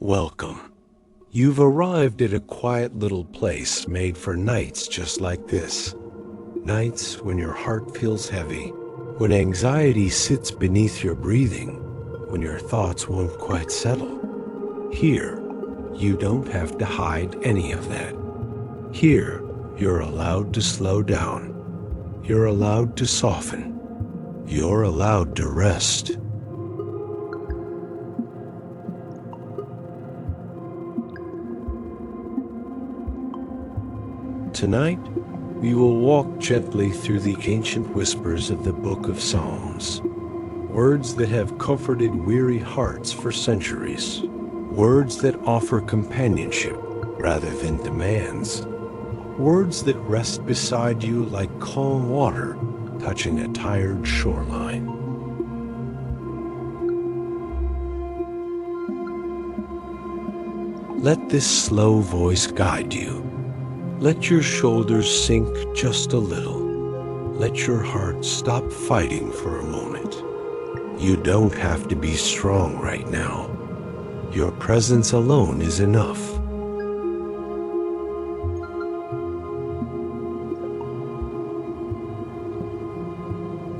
Welcome. You've arrived at a quiet little place made for nights just like this. Nights when your heart feels heavy, when anxiety sits beneath your breathing, when your thoughts won't quite settle. Here, you don't have to hide any of that. Here, you're allowed to slow down. You're allowed to soften. You're allowed to rest. Tonight, we will walk gently through the ancient whispers of the Book of Psalms. Words that have comforted weary hearts for centuries. Words that offer companionship rather than demands. Words that rest beside you like calm water touching a tired shoreline. Let this slow voice guide you. Let your shoulders sink just a little. Let your heart stop fighting for a moment. You don't have to be strong right now. Your presence alone is enough.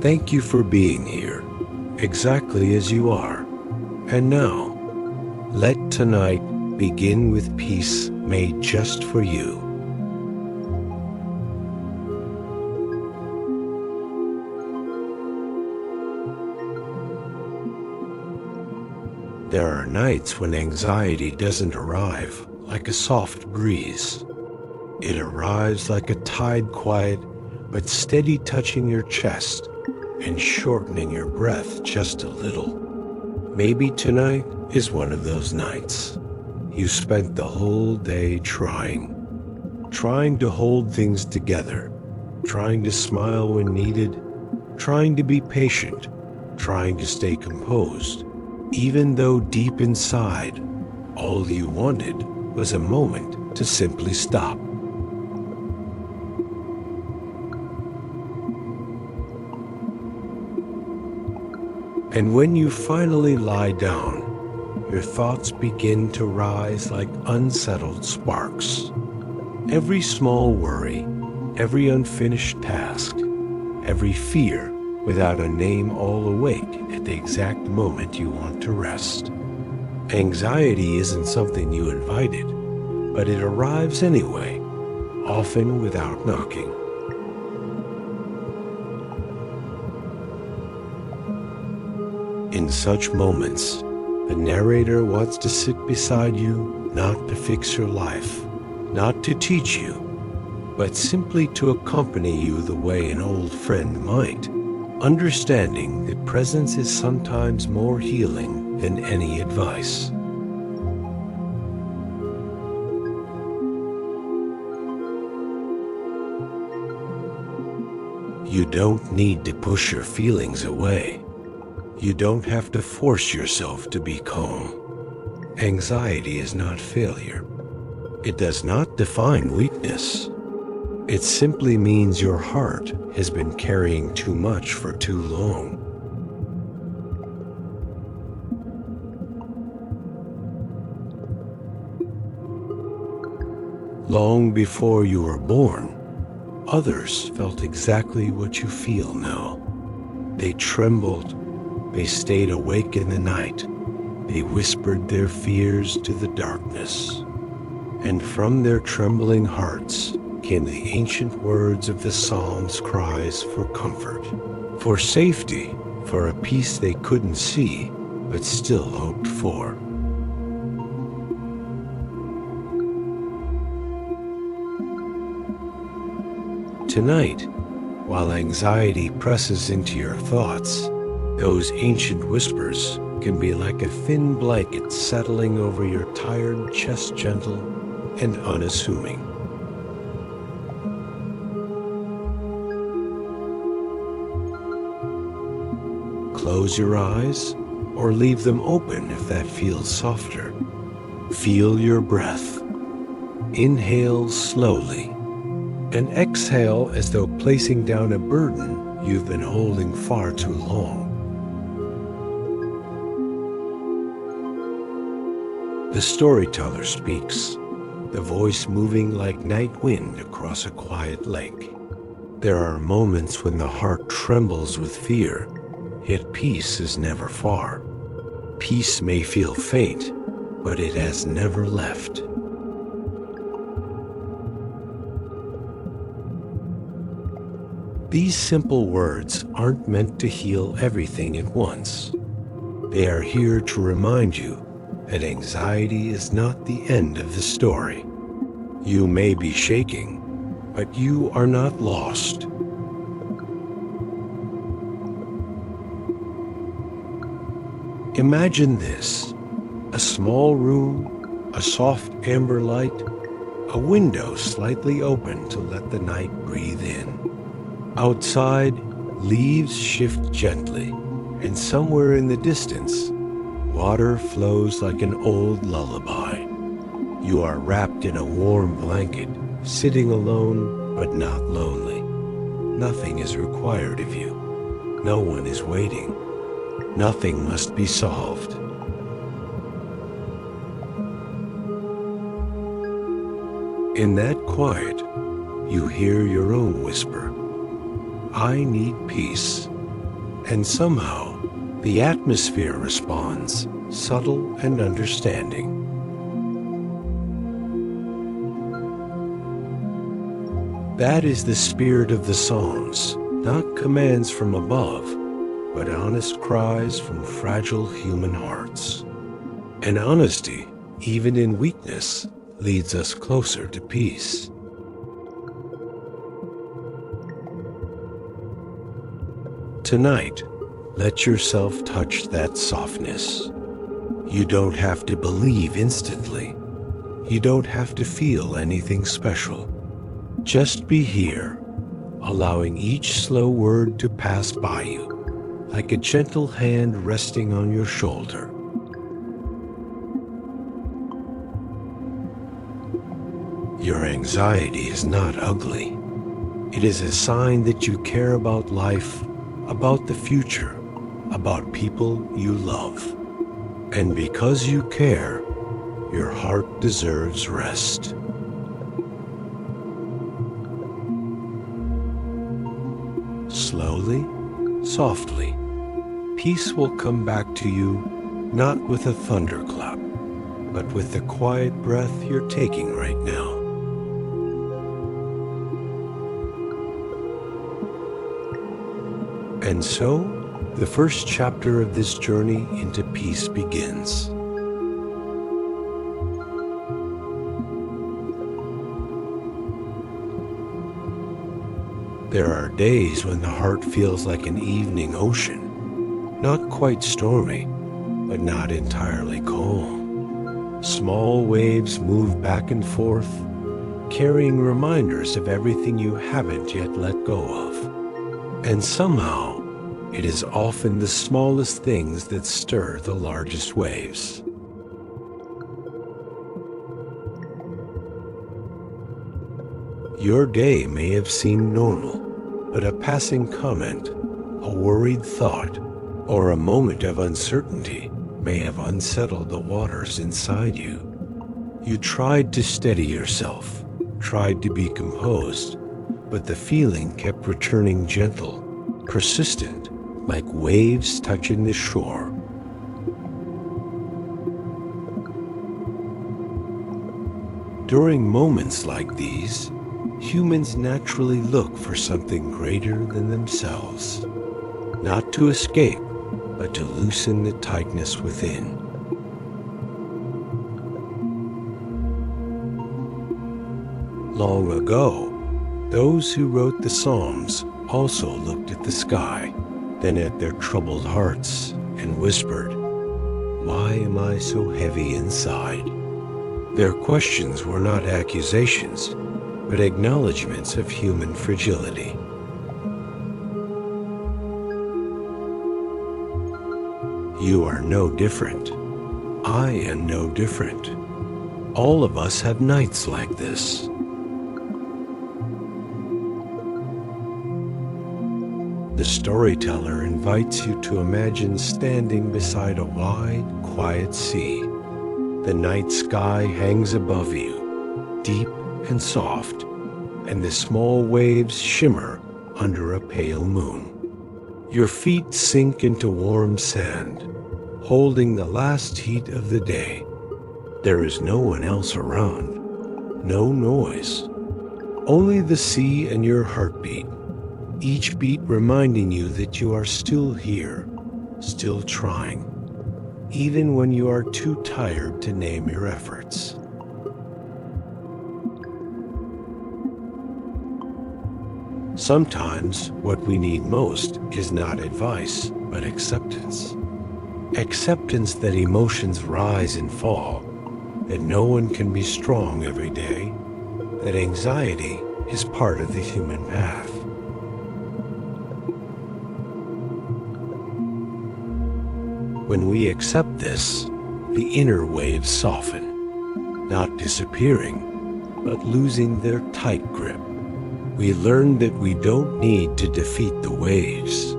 Thank you for being here, exactly as you are. And now, let tonight begin with peace made just for you. There are nights when anxiety doesn't arrive like a soft breeze. It arrives like a tide, quiet but steady, touching your chest and shortening your breath just a little. Maybe tonight is one of those nights. You spent the whole day trying to hold things together, trying to smile when needed, trying to be patient, trying to stay composed. Even though deep inside, all you wanted was a moment to simply stop. And when you finally lie down, your thoughts begin to rise like unsettled sparks. Every small worry, every unfinished task, every fear without a name, all awake at the exact moment you want to rest. Anxiety isn't something you invited, but it arrives anyway, often without knocking. In such moments, the narrator wants to sit beside you, not to fix your life, not to teach you, but simply to accompany you the way an old friend might. Understanding that presence is sometimes more healing than any advice. You don't need to push your feelings away. You don't have to force yourself to be calm. Anxiety is not failure. It does not define weakness. It simply means your heart has been carrying too much for too long. Long before you were born, others felt exactly what you feel now. They trembled, they stayed awake in the night, they whispered their fears to the darkness. And from their trembling hearts came the ancient words of the Psalms' cries for comfort, for safety, for a peace they couldn't see, but still hoped for. Tonight, while anxiety presses into your thoughts, those ancient whispers can be like a thin blanket settling over your tired chest, gentle and unassuming. Close your eyes or leave them open if that feels softer. Feel your breath. Inhale slowly and exhale as though placing down a burden you've been holding far too long. The storyteller speaks, the voice moving like night wind across a quiet lake. There are moments when the heart trembles with fear, yet peace is never far. Peace may feel faint, but it has never left. These simple words aren't meant to heal everything at once. They are here to remind you that anxiety is not the end of the story. You may be shaking, but you are not lost. Imagine this: a small room, a soft amber light, a window slightly open to let the night breathe in. Outside, leaves shift gently, and somewhere in the distance, water flows like an old lullaby. You are wrapped in a warm blanket, sitting alone but not lonely. Nothing is required of you. No one is waiting. Nothing must be solved. In that quiet, you hear your own whisper, "I need peace." And somehow, the atmosphere responds, subtle and understanding. That is the spirit of the Psalms, not commands from above, but honest cries from fragile human hearts. And honesty, even in weakness, leads us closer to peace. Tonight, let yourself touch that softness. You don't have to believe instantly. You don't have to feel anything special. Just be here, allowing each slow word to pass by you, like a gentle hand resting on your shoulder. Your anxiety is not ugly. It is a sign that you care about life, about the future, about people you love. And because you care, your heart deserves rest. Slowly, softly, peace will come back to you, not with a thunderclap, but with the quiet breath you're taking right now. And so, the first chapter of this journey into peace begins. There are days when the heart feels like an evening ocean, not quite stormy, but not entirely calm. Small waves move back and forth, carrying reminders of everything you haven't yet let go of. And somehow, it is often the smallest things that stir the largest waves. Your day may have seemed normal, but a passing comment, a worried thought, or a moment of uncertainty may have unsettled the waters inside you. You tried to steady yourself, tried to be composed, but the feeling kept returning gentle, persistent, like waves touching the shore. During moments like these, humans naturally look for something greater than themselves, not to escape, but to loosen the tightness within. Long ago, those who wrote the Psalms also looked at the sky, then at their troubled hearts, and whispered, "Why am I so heavy inside?" Their questions were not accusations, but acknowledgments of human fragility. You are no different. I am no different. All of us have nights like this. The storyteller invites you to imagine standing beside a wide, quiet sea. The night sky hangs above you, deep and soft, and the small waves shimmer under a pale moon. Your feet sink into warm sand, holding the last heat of the day. There is no one else around, no noise, only the sea and your heartbeat, each beat reminding you that you are still here, still trying, even when you are too tired to name your efforts. Sometimes what we need most is not advice, but acceptance. Acceptance that emotions rise and fall, that no one can be strong every day, that anxiety is part of the human path. When we accept this, the inner waves soften, not disappearing, but losing their tight grip. We learn that we don't need to defeat the waves.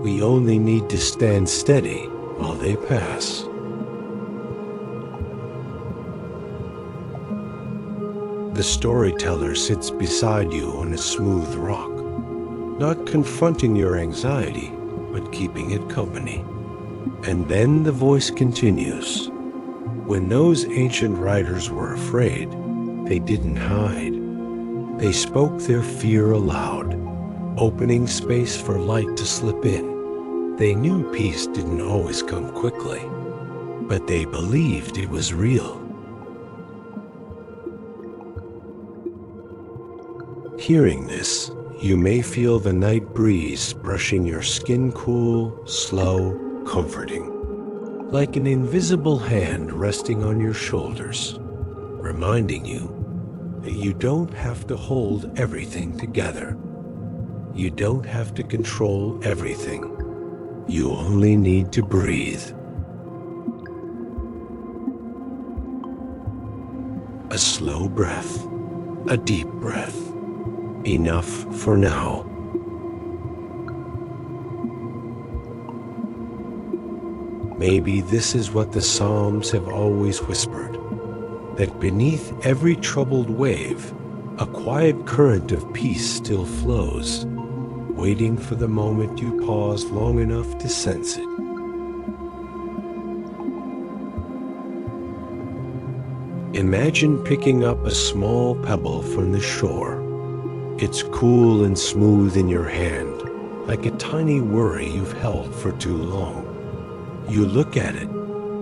We only need to stand steady while they pass. The storyteller sits beside you on a smooth rock, not confronting your anxiety, but keeping it company. And then the voice continues. When those ancient writers were afraid, they didn't hide. They spoke their fear aloud, opening space for light to slip in. They knew peace didn't always come quickly, but they believed it was real. Hearing this, you may feel the night breeze brushing your skin cool, slow, comforting, like an invisible hand resting on your shoulders, reminding you that you don't have to hold everything together. You don't have to control everything. You only need to breathe. A slow breath, a deep breath. Enough for now. Maybe this is what the Psalms have always whispered, that beneath every troubled wave, a quiet current of peace still flows, waiting for the moment you pause long enough to sense it. Imagine picking up a small pebble from the shore. It's cool and smooth in your hand, like a tiny worry you've held for too long. You look at it,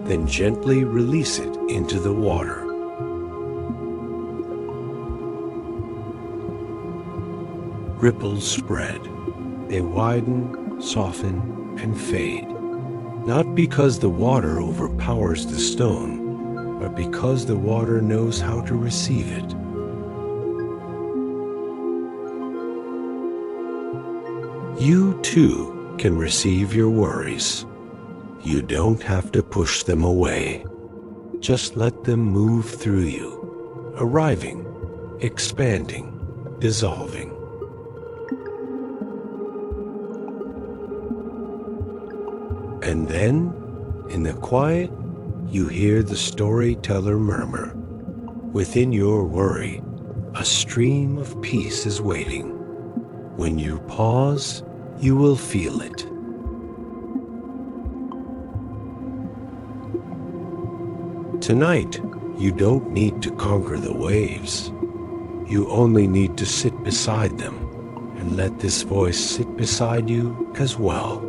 then gently release it into the water. Ripples spread. They widen, soften, and fade. Not because the water overpowers the stone, but because the water knows how to receive it. You too can receive your worries. You don't have to push them away. Just let them move through you, arriving, expanding, dissolving. And then, in the quiet, you hear the storyteller murmur. Within your worry, a stream of peace is waiting. When you pause, you will feel it. Tonight, you don't need to conquer the waves. You only need to sit beside them and let this voice sit beside you as well.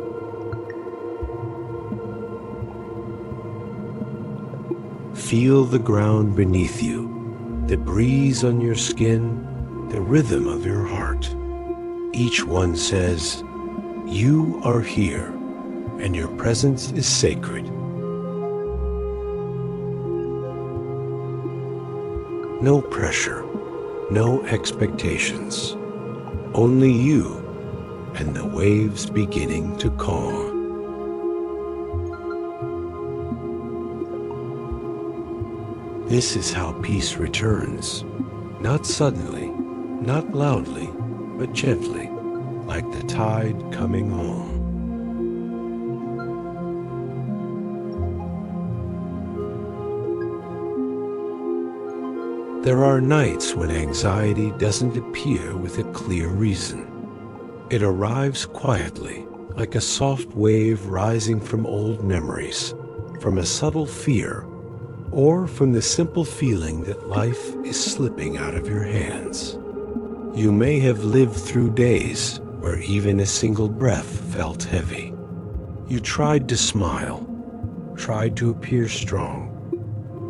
Feel the ground beneath you, the breeze on your skin, the rhythm of your heart. Each one says, "You are here, and your presence is sacred." No pressure, no expectations, only you and the waves beginning to calm. This is how peace returns, not suddenly, not loudly, but gently, like the tide coming home. There are nights when anxiety doesn't appear with a clear reason. It arrives quietly, like a soft wave rising from old memories, from a subtle fear, or from the simple feeling that life is slipping out of your hands. You may have lived through days where even a single breath felt heavy. You tried to smile, tried to appear strong,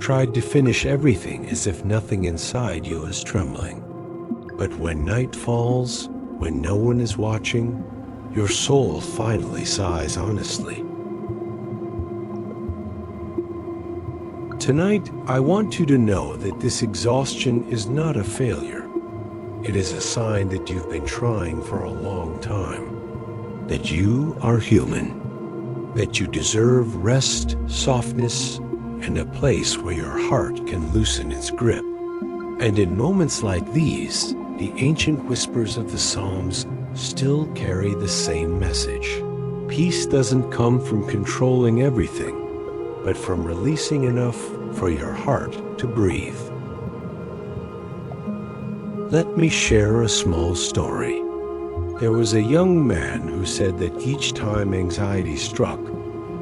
tried to finish everything as if nothing inside you is trembling. But when night falls, when no one is watching, your soul finally sighs honestly. Tonight, I want you to know that this exhaustion is not a failure. It is a sign that you've been trying for a long time, that you are human, that you deserve rest, softness, and a place where your heart can loosen its grip. And in moments like these, the ancient whispers of the Psalms still carry the same message. Peace doesn't come from controlling everything, but from releasing enough for your heart to breathe. Let me share a small story. There was a young man who said that each time anxiety struck,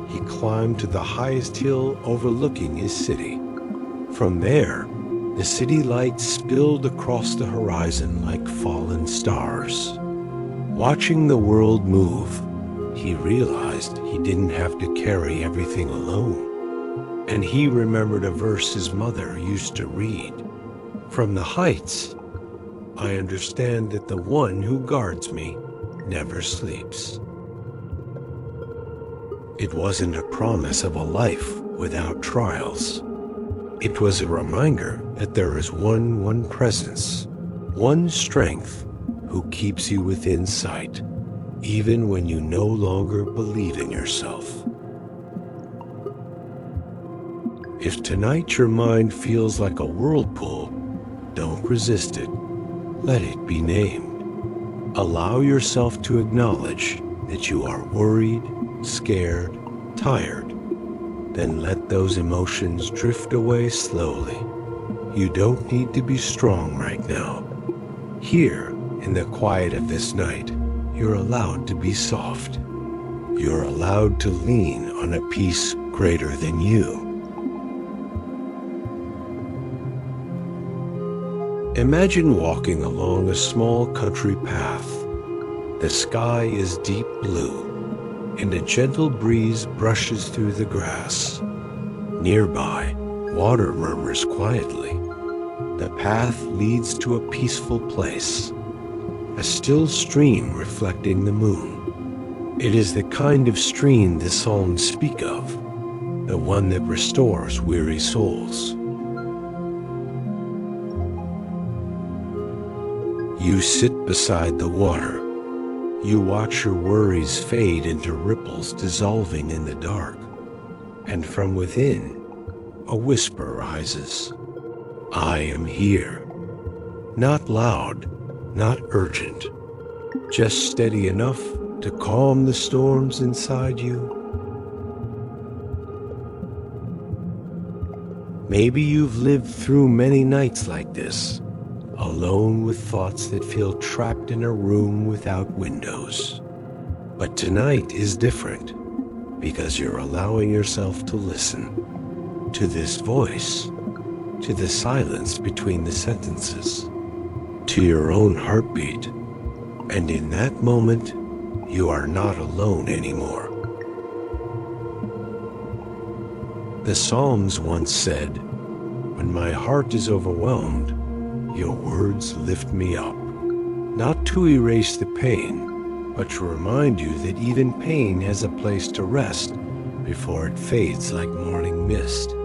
he climbed to the highest hill overlooking his city. From there, the city lights spilled across the horizon like fallen stars. Watching the world move, he realized he didn't have to carry everything alone. And he remembered a verse his mother used to read. From the heights, I understand that the one who guards me never sleeps. It wasn't a promise of a life without trials. It was a reminder that there is one presence, one strength who keeps you within sight, even when you no longer believe in yourself. If tonight your mind feels like a whirlpool, don't resist it. Let it be named. Allow yourself to acknowledge that you are worried, scared, tired. Then let those emotions drift away slowly. You don't need to be strong right now. Here, in the quiet of this night, you're allowed to be soft. You're allowed to lean on a peace greater than you. Imagine walking along a small country path. The sky is deep blue, and a gentle breeze brushes through the grass. Nearby, water murmurs quietly. The path leads to a peaceful place, a still stream reflecting the moon. It is the kind of stream the Psalms speak of, the one that restores weary souls. You sit beside the water. You watch your worries fade into ripples dissolving in the dark. And from within, a whisper rises. I am here. Not loud, not urgent, just steady enough to calm the storms inside you. Maybe you've lived through many nights like this, alone with thoughts that feel trapped in a room without windows. But tonight is different because you're allowing yourself to listen to this voice, to the silence between the sentences, to your own heartbeat. And in that moment, you are not alone anymore. The Psalms once said, "When my heart is overwhelmed, your words lift me up," not to erase the pain, but to remind you that even pain has a place to rest before it fades like morning mist.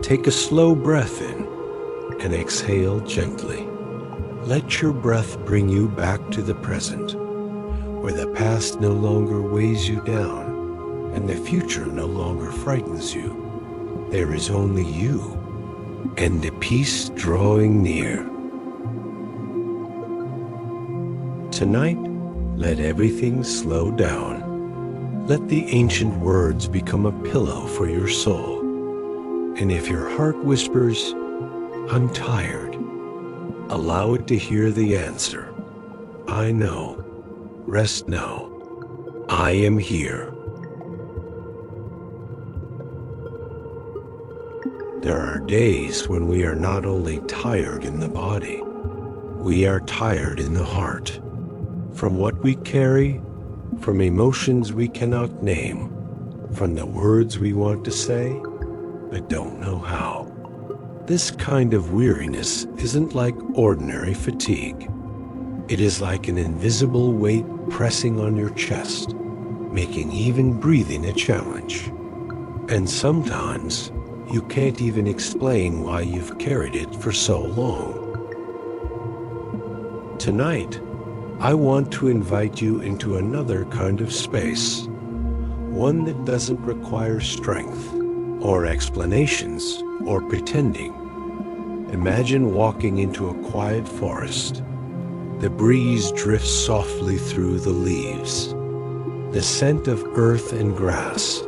Take a slow breath in and exhale gently. Let your breath bring you back to the present, where the past no longer weighs you down and the future no longer frightens you. There is only you and the peace drawing near. Tonight, let everything slow down. Let the ancient words become a pillow for your soul. And if your heart whispers, "I'm tired," allow it to hear the answer. I know. Rest now. I am here. There are days when we are not only tired in the body, we are tired in the heart. From what we carry, from emotions we cannot name, from the words we want to say, but don't know how. This kind of weariness isn't like ordinary fatigue. It is like an invisible weight pressing on your chest, making even breathing a challenge. And sometimes, you can't even explain why you've carried it for so long. Tonight, I want to invite you into another kind of space, one that doesn't require strength, or explanations, or pretending. Imagine walking into a quiet forest. The breeze drifts softly through the leaves. The scent of earth and grass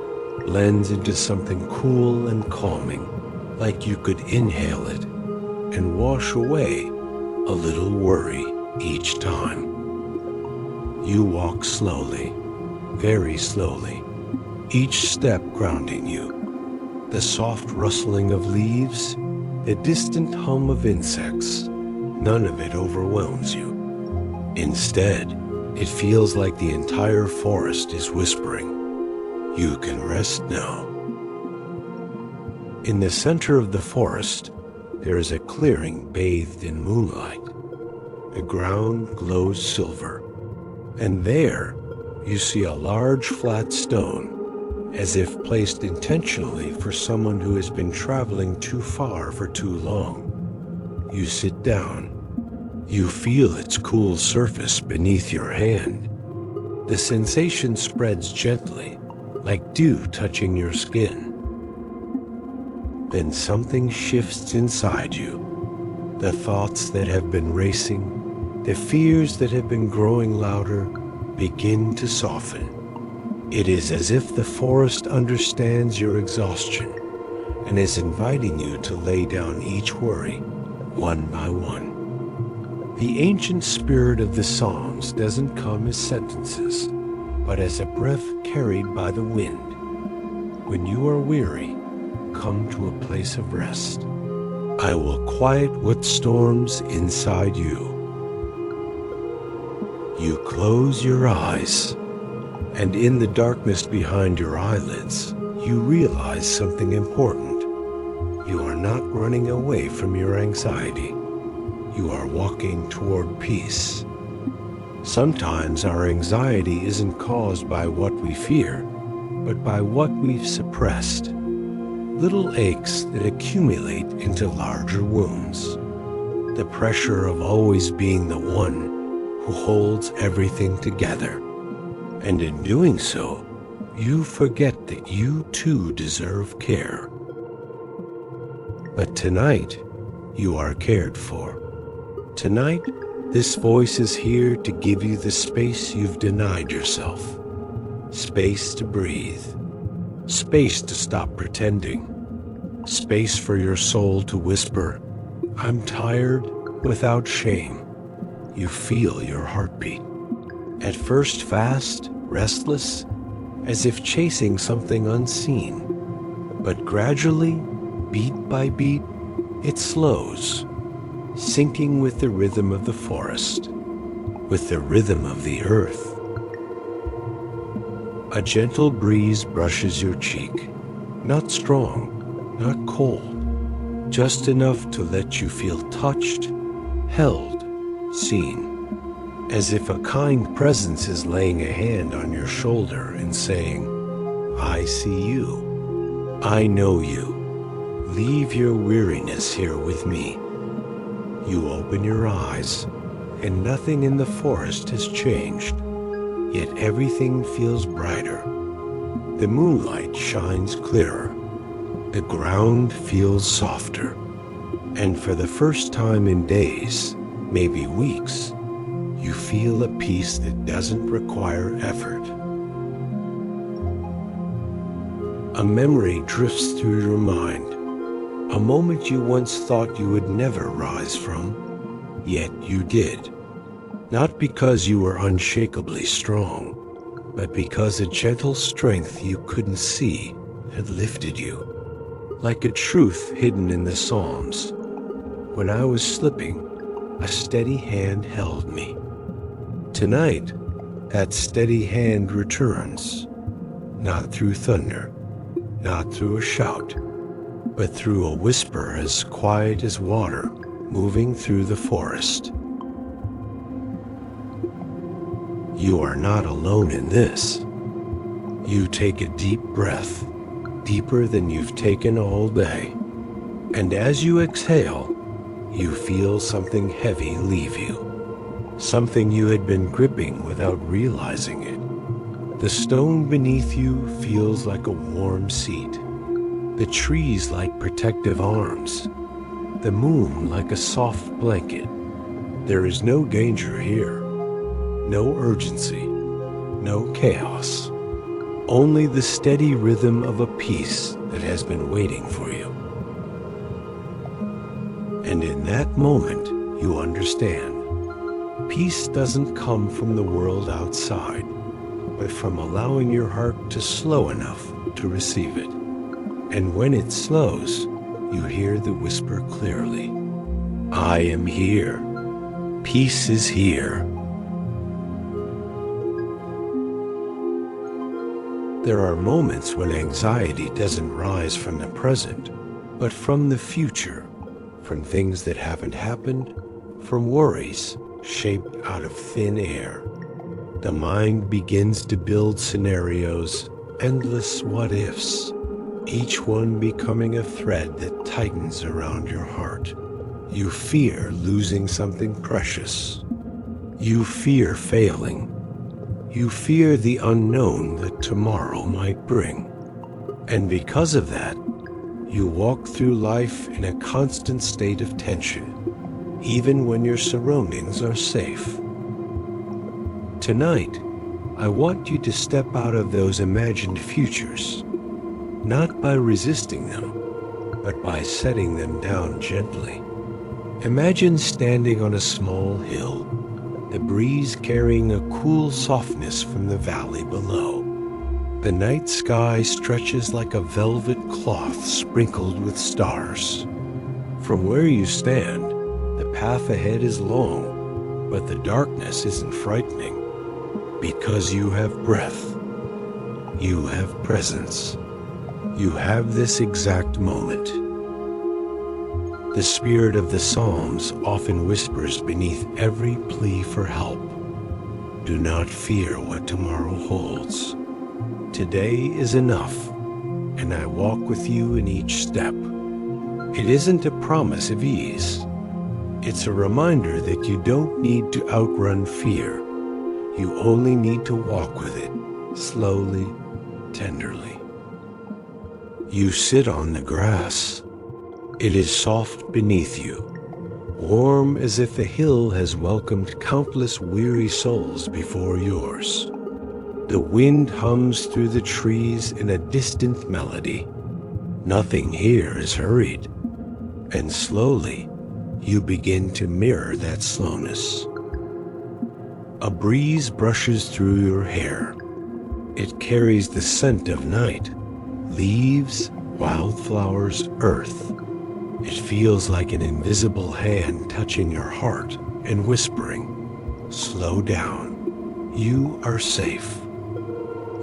blends into something cool and calming, like you could inhale it and wash away a little worry each time. You walk slowly, very slowly, each step grounding you. The soft rustling of leaves, the distant hum of insects, none of it overwhelms you. Instead, it feels like the entire forest is whispering, "You can rest now." In the center of the forest, there is a clearing bathed in moonlight. The ground glows silver, and there you see a large flat stone, as if placed intentionally for someone who has been traveling too far for too long. You sit down. You feel its cool surface beneath your hand. The sensation spreads gently, like dew touching your skin. Then something shifts inside you. The thoughts that have been racing, the fears that have been growing louder, begin to soften. It is as if the forest understands your exhaustion and is inviting you to lay down each worry, one by one. The ancient spirit of the Psalms doesn't come as sentences, but as a breath carried by the wind. When you are weary, come to a place of rest. I will quiet what storms inside you. You close your eyes, and in the darkness behind your eyelids, you realize something important. You are not running away from your anxiety. You are walking toward peace. Sometimes our anxiety isn't caused by what we fear, but by what we've suppressed. Little aches that accumulate into larger wounds. The pressure of always being the one who holds everything together. And in doing so, you forget that you too deserve care. But tonight, you are cared for. Tonight, this voice is here to give you the space you've denied yourself. Space to breathe. Space to stop pretending. Space for your soul to whisper, "I'm tired," without shame. You feel your heartbeat. At first fast, restless, as if chasing something unseen. But gradually, beat by beat, it slows, syncing with the rhythm of the forest, with the rhythm of the earth. A gentle breeze brushes your cheek, not strong, not cold, just enough to let you feel touched, held, seen. As if a kind presence is laying a hand on your shoulder and saying, "I see you. I know you. Leave your weariness here with me." You open your eyes, and nothing in the forest has changed, yet everything feels brighter. The moonlight shines clearer. The ground feels softer. And for the first time in days, maybe weeks, you feel a peace that doesn't require effort. A memory drifts through your mind, A moment you once thought you would never rise from, yet you did. Not because you were unshakably strong, but because a gentle strength you couldn't see had lifted you. Like a truth hidden in the Psalms, when I was slipping, a steady hand held me. Tonight, that steady hand returns, not through thunder, not through a shout, but through a whisper as quiet as water moving through the forest. You are not alone in this. You take a deep breath, deeper than you've taken all day, and as you exhale, you feel something heavy leave you, something you had been gripping without realizing it. The stone beneath you feels like a warm seat, the trees like protective arms, the moon like a soft blanket. There is no danger here, no urgency, no chaos, only the steady rhythm of a peace that has been waiting for you. And in that moment, you understand. Peace doesn't come from the world outside, but from allowing your heart to slow enough to receive it. And when it slows, you hear the whisper clearly. I am here. Peace is here. There are moments when anxiety doesn't rise from the present, but from the future, from things that haven't happened, from worries shaped out of thin air. The mind begins to build scenarios, endless what-ifs, each one becoming a thread that tightens around your heart. You fear losing something precious. You fear failing. You fear the unknown that tomorrow might bring. And because of that, you walk through life in a constant state of tension, even when your surroundings are safe. Tonight, I want you to step out of those imagined futures, not by resisting them, but by setting them down gently. Imagine standing on a small hill, the breeze carrying a cool softness from the valley below. The night sky stretches like a velvet cloth sprinkled with stars. From where you stand, the path ahead is long, but the darkness isn't frightening, because you have breath, you have presence, you have this exact moment. The spirit of the Psalms often whispers beneath every plea for help. Do not fear what tomorrow holds. Today is enough, and I walk with you in each step. It isn't a promise of ease. It's a reminder that you don't need to outrun fear. You only need to walk with it, slowly, tenderly. You sit on the grass. It is soft beneath you, warm as if the hill has welcomed countless weary souls before yours. The wind hums through the trees in a distant melody. Nothing here is hurried, and slowly you begin to mirror that slowness. A breeze brushes through your hair. It carries the scent of night, leaves, wildflowers, earth. It feels like an invisible hand touching your heart and whispering, slow down, you are safe.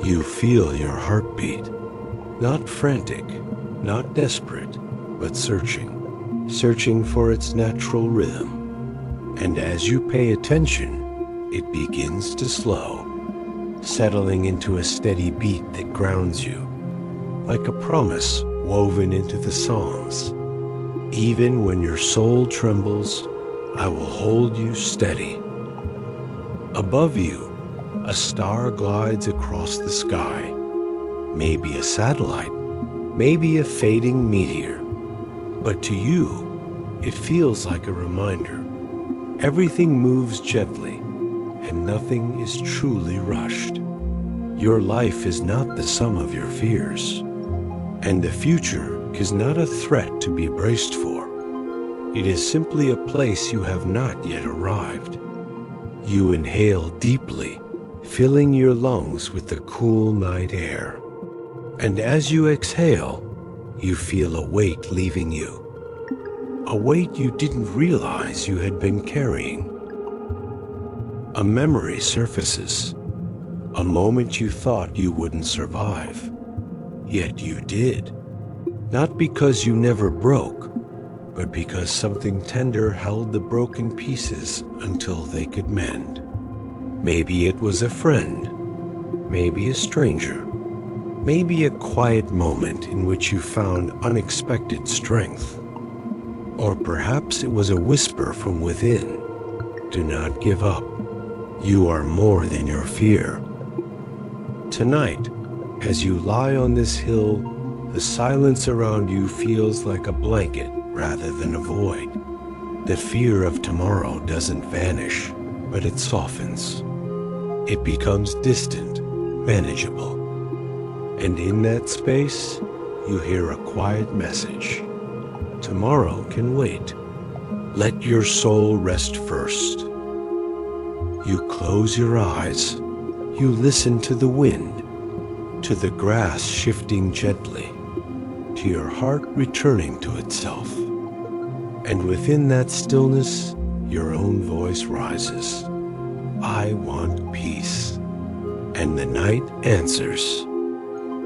You feel your heartbeat, not frantic, not desperate, but searching for its natural rhythm. And as you pay attention, it begins to slow, settling into a steady beat that grounds you, like a promise woven into the Psalms. Even when your soul trembles, I will hold you steady. Above you, a star glides across the sky. Maybe a satellite, maybe a fading meteor. But to you, it feels like a reminder. Everything moves gently, and nothing is truly rushed. Your life is not the sum of your fears, and the future is not a threat to be braced for. It is simply a place you have not yet arrived. You inhale deeply, filling your lungs with the cool night air. And as you exhale, you feel a weight leaving you. A weight you didn't realize you had been carrying. A memory surfaces. A moment you thought you wouldn't survive. Yet you did. Not because you never broke, but because something tender held the broken pieces until they could mend. Maybe it was a friend, maybe a stranger, maybe a quiet moment in which you found unexpected strength. Or perhaps it was a whisper from within. Do not give up. You are more than your fear. Tonight, as you lie on this hill, the silence around you feels like a blanket rather than a void. The fear of tomorrow doesn't vanish, but it softens. It becomes distant, manageable. And in that space, you hear a quiet message. Tomorrow can wait. Let your soul rest first. You close your eyes. You listen to the wind, to the grass shifting gently, to your heart returning to itself. And within that stillness, your own voice rises. I want peace. And the night answers.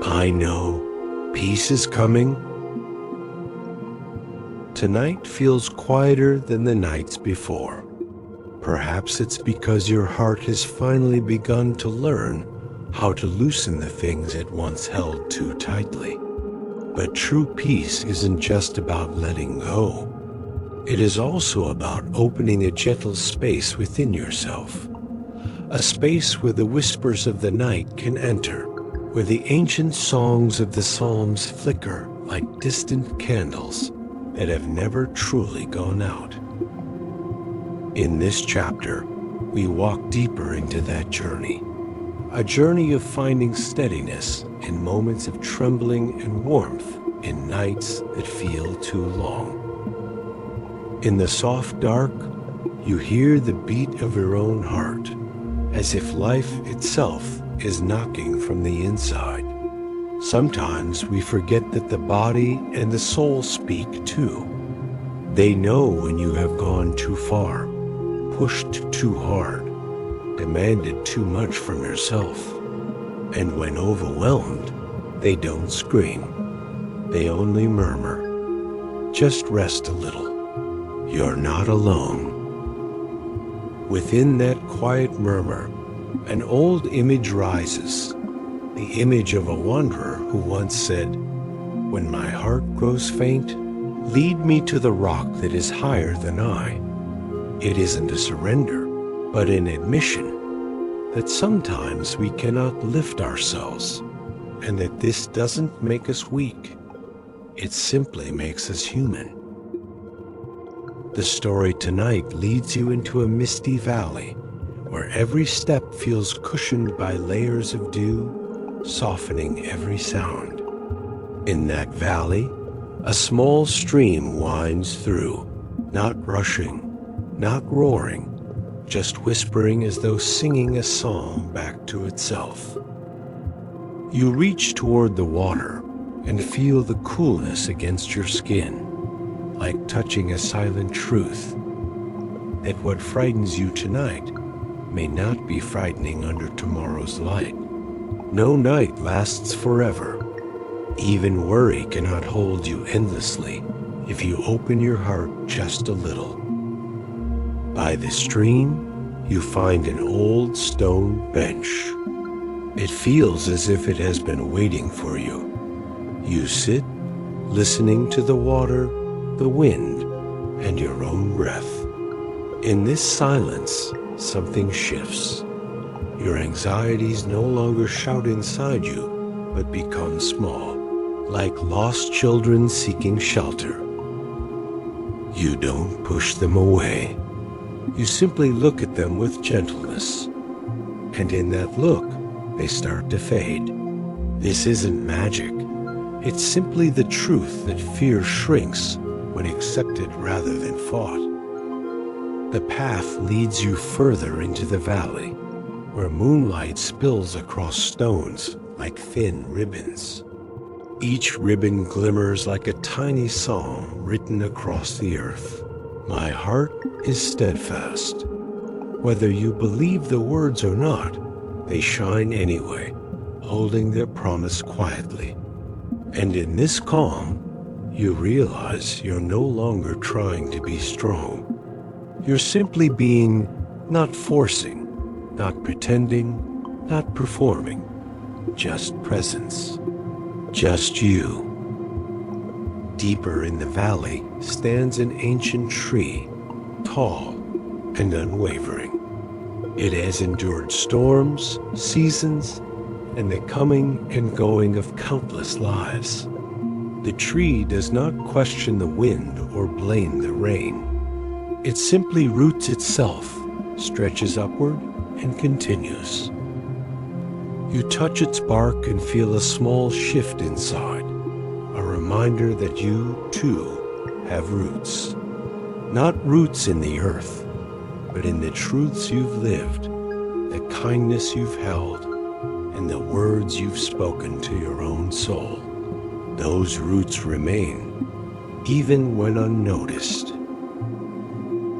I know peace is coming. Tonight feels quieter than the nights before. Perhaps it's because your heart has finally begun to learn how to loosen the things it once held too tightly. But true peace isn't just about letting go. It is also about opening a gentle space within yourself. A space where the whispers of the night can enter, where the ancient songs of the Psalms flicker like distant candles that have never truly gone out. In this chapter, we walk deeper into that journey. A journey of finding steadiness in moments of trembling and warmth in nights that feel too long. In the soft dark, you hear the beat of your own heart, as if life itself is knocking from the inside. Sometimes we forget that the body and the soul speak too. They know when you have gone too far, pushed too hard, demanded too much from yourself. And when overwhelmed, they don't scream. They only murmur. Just rest a little. You're not alone. Within that quiet murmur, an old image rises. The image of a wanderer who once said, "When my heart grows faint, lead me to the rock that is higher than I." It isn't a surrender, but an admission that sometimes we cannot lift ourselves, and that this doesn't make us weak. It simply makes us human. The story tonight leads you into a misty valley, where every step feels cushioned by layers of dew, softening every sound. In that valley, a small stream winds through, not rushing, not roaring, just whispering as though singing a song back to itself. You reach toward the water and feel the coolness against your skin, like touching a silent truth, that what frightens you tonight may not be frightening under tomorrow's light. No night lasts forever. Even worry cannot hold you endlessly if you open your heart just a little. By the stream, you find an old stone bench. It feels as if it has been waiting for you. You sit, listening to the water, the wind, and your own breath. In this silence, something shifts. Your anxieties no longer shout inside you, but become small, like lost children seeking shelter. You don't push them away. You simply look at them with gentleness. And in that look, they start to fade. This isn't magic. It's simply the truth that fear shrinks when accepted rather than fought. The path leads you further into the valley, where moonlight spills across stones like thin ribbons. Each ribbon glimmers like a tiny psalm written across the earth. My heart is steadfast. Whether you believe the words or not, they shine anyway, holding their promise quietly. And in this calm, you realize you're no longer trying to be strong. You're simply being, not forcing, not pretending, not performing, just presence, just you. Deeper in the valley stands an ancient tree, tall and unwavering. It has endured storms, seasons, and the coming and going of countless lives. The tree does not question the wind or blame the rain. It simply roots itself, stretches upward, and continues. You touch its bark and feel a small shift inside, a reminder that you, too, have roots. Not roots in the earth, but in the truths you've lived, the kindness you've held, and the words you've spoken to your own soul. Those roots remain, even when unnoticed.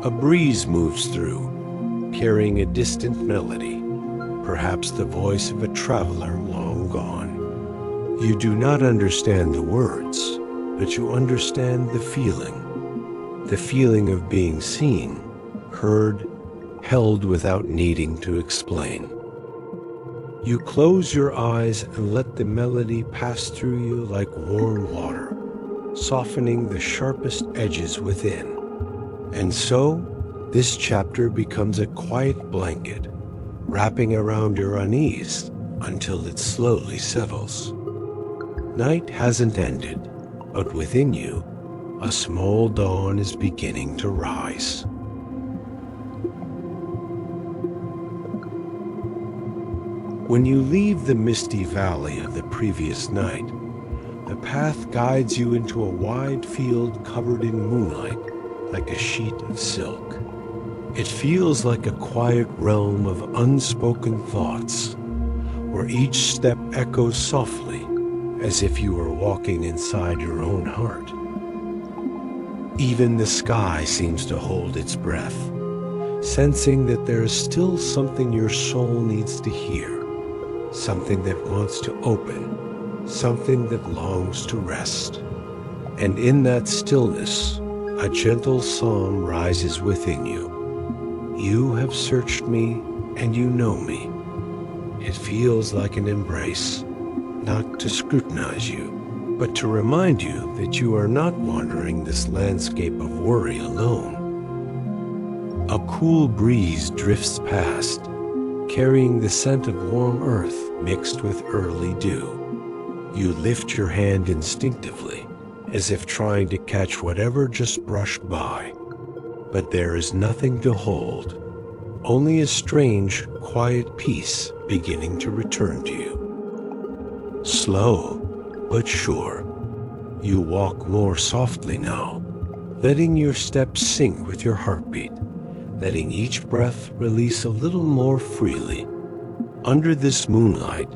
A breeze moves through, carrying a distant melody, perhaps the voice of a traveler long gone. You do not understand the words, but you understand the feeling of being seen, heard, held without needing to explain. You close your eyes and let the melody pass through you like warm water, softening the sharpest edges within. And so, this chapter becomes a quiet blanket, wrapping around your unease until it slowly settles. Night hasn't ended, but within you, a small dawn is beginning to rise. When you leave the misty valley of the previous night, the path guides you into a wide field covered in moonlight like a sheet of silk. It feels like a quiet realm of unspoken thoughts, where each step echoes softly as if you were walking inside your own heart. Even the sky seems to hold its breath, sensing that there is still something your soul needs to hear. Something that wants to open, something that longs to rest. And in that stillness, a gentle psalm rises within you. You have searched me, and you know me. It feels like an embrace, not to scrutinize you, but to remind you that you are not wandering this landscape of worry alone. A cool breeze drifts past, carrying the scent of warm earth mixed with early dew. You lift your hand instinctively, as if trying to catch whatever just brushed by. But there is nothing to hold, only a strange, quiet peace beginning to return to you. Slow, but sure, you walk more softly now, letting your steps sync with your heartbeat, letting each breath release a little more freely. Under this moonlight,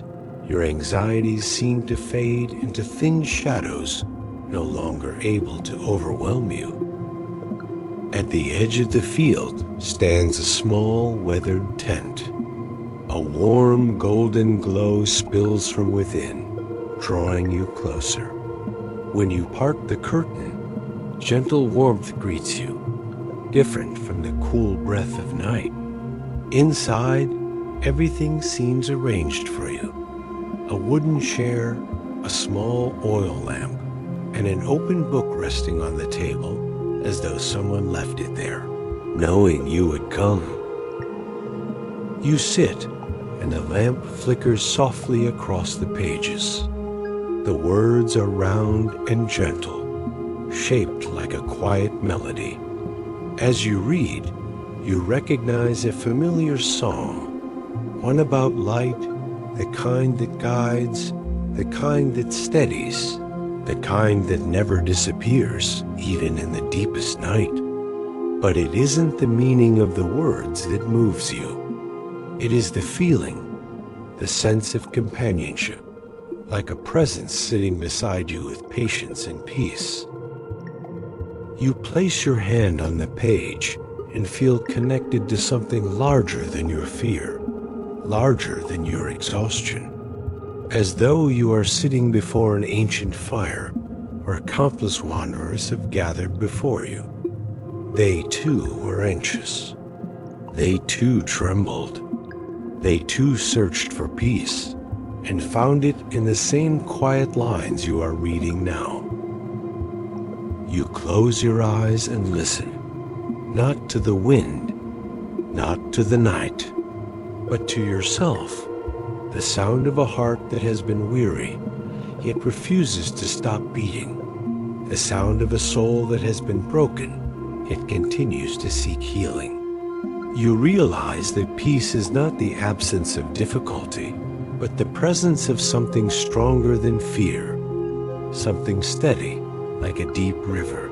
your anxieties seem to fade into thin shadows, no longer able to overwhelm you. At the edge of the field stands a small weathered tent. A warm golden glow spills from within, drawing you closer. When you part the curtain, gentle warmth greets you, different from the cool breath of night. Inside, everything seems arranged for you. A wooden chair, a small oil lamp, and an open book resting on the table as though someone left it there, knowing you would come. You sit, and the lamp flickers softly across the pages. The words are round and gentle, shaped like a quiet melody. As you read, you recognize a familiar song, one about light, the kind that guides, the kind that steadies, the kind that never disappears, even in the deepest night. But it isn't the meaning of the words that moves you. It is the feeling, the sense of companionship, like a presence sitting beside you with patience and peace. You place your hand on the page and feel connected to something larger than your fear, larger than your exhaustion, as though you are sitting before an ancient fire where countless wanderers have gathered before you. They too were anxious. They too trembled. They too searched for peace and found it in the same quiet lines you are reading now. You close your eyes and listen, not to the wind, not to the night, but to yourself, the sound of a heart that has been weary, yet refuses to stop beating, the sound of a soul that has been broken, yet continues to seek healing. You realize that peace is not the absence of difficulty, but the presence of something stronger than fear, something steady like a deep river.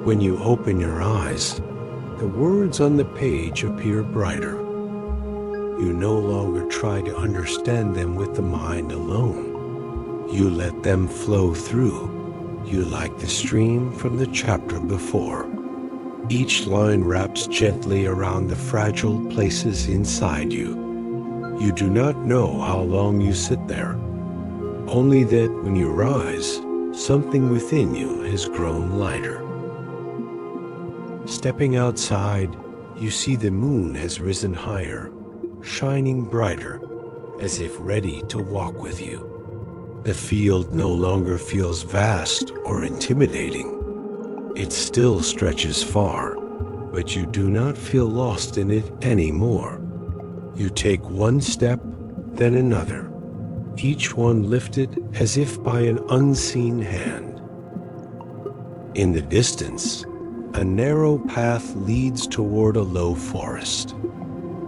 When you open your eyes, the words on the page appear brighter. You no longer try to understand them with the mind alone. You let them flow through you like the stream from the chapter before. Each line wraps gently around the fragile places inside you. You do not know how long you sit there, only that when you rise, something within you has grown lighter. Stepping outside, you see the moon has risen higher, shining brighter, as if ready to walk with you. The field no longer feels vast or intimidating. It still stretches far, but you do not feel lost in it anymore. You take one step, then another, each one lifted as if by an unseen hand. In the distance, a narrow path leads toward a low forest.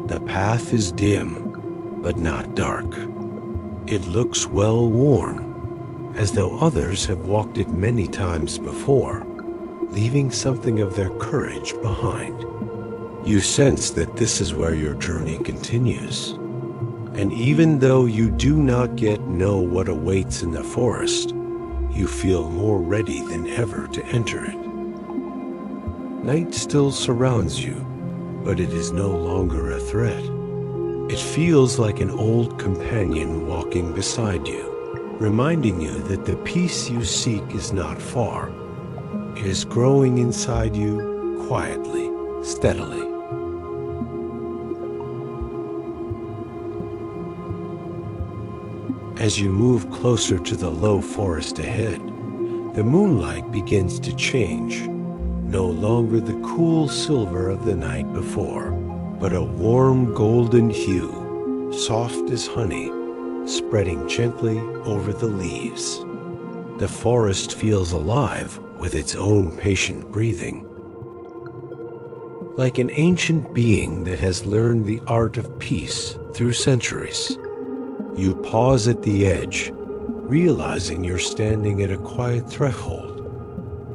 The path is dim, but not dark. It looks well worn, as though others have walked it many times before, leaving something of their courage behind. You sense that this is where your journey continues. And even though you do not yet know what awaits in the forest, you feel more ready than ever to enter it. Night still surrounds you, but it is no longer a threat. It feels like an old companion walking beside you, reminding you that the peace you seek is not far. It is growing inside you quietly, steadily. As you move closer to the low forest ahead, the moonlight begins to change. No longer the cool silver of the night before, but a warm golden hue, soft as honey, spreading gently over the leaves. The forest feels alive with its own patient breathing. Like an ancient being that has learned the art of peace through centuries, you pause at the edge, realizing you're standing at a quiet threshold.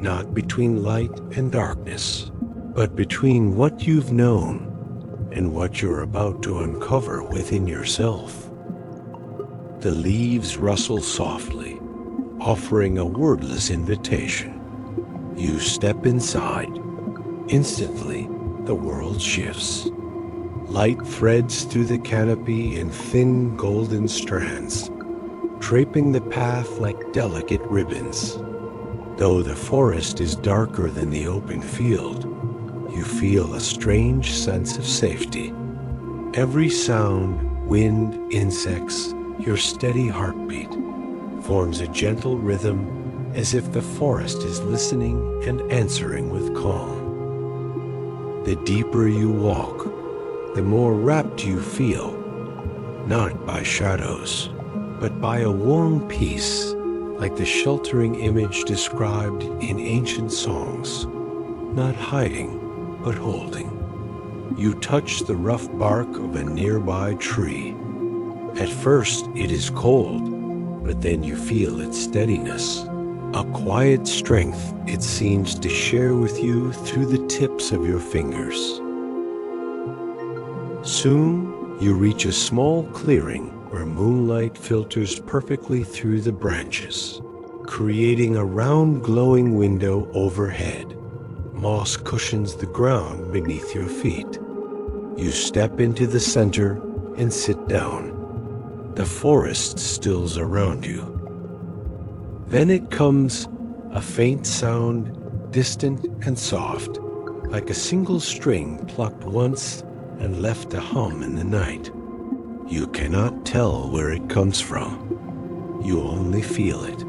Not between light and darkness, but between what you've known and what you're about to uncover within yourself. The leaves rustle softly, offering a wordless invitation. You step inside. Instantly, the world shifts. Light threads through the canopy in thin golden strands, draping the path like delicate ribbons. Though the forest is darker than the open field, you feel a strange sense of safety. Every sound, wind, insects, your steady heartbeat, forms a gentle rhythm as if the forest is listening and answering with calm. The deeper you walk, the more wrapped you feel, not by shadows, but by a warm peace, like the sheltering image described in ancient songs, not hiding, but holding. You touch the rough bark of a nearby tree. At first, it is cold, but then you feel its steadiness, a quiet strength it seems to share with you through the tips of your fingers. Soon, you reach a small clearing where moonlight filters perfectly through the branches, creating a round glowing window overhead. Moss cushions the ground beneath your feet. You step into the center and sit down. The forest stills around you. Then it comes, a faint sound, distant and soft, like a single string plucked once and left to hum in the night. You cannot tell where it comes from. You only feel it,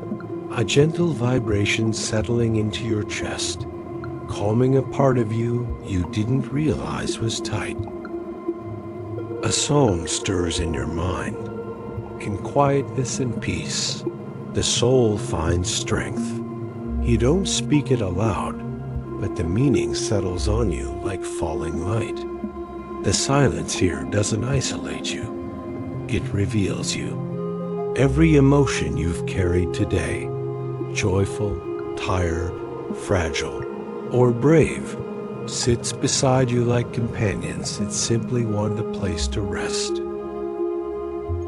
a gentle vibration settling into your chest, calming a part of you didn't realize was tight. A song stirs in your mind. In quietness and peace, the soul finds strength. You don't speak it aloud, but the meaning settles on you like falling light. The silence here doesn't isolate you. It reveals you. Every emotion you've carried today, joyful, tired, fragile, or brave, sits beside you like companions that simply want a place to rest.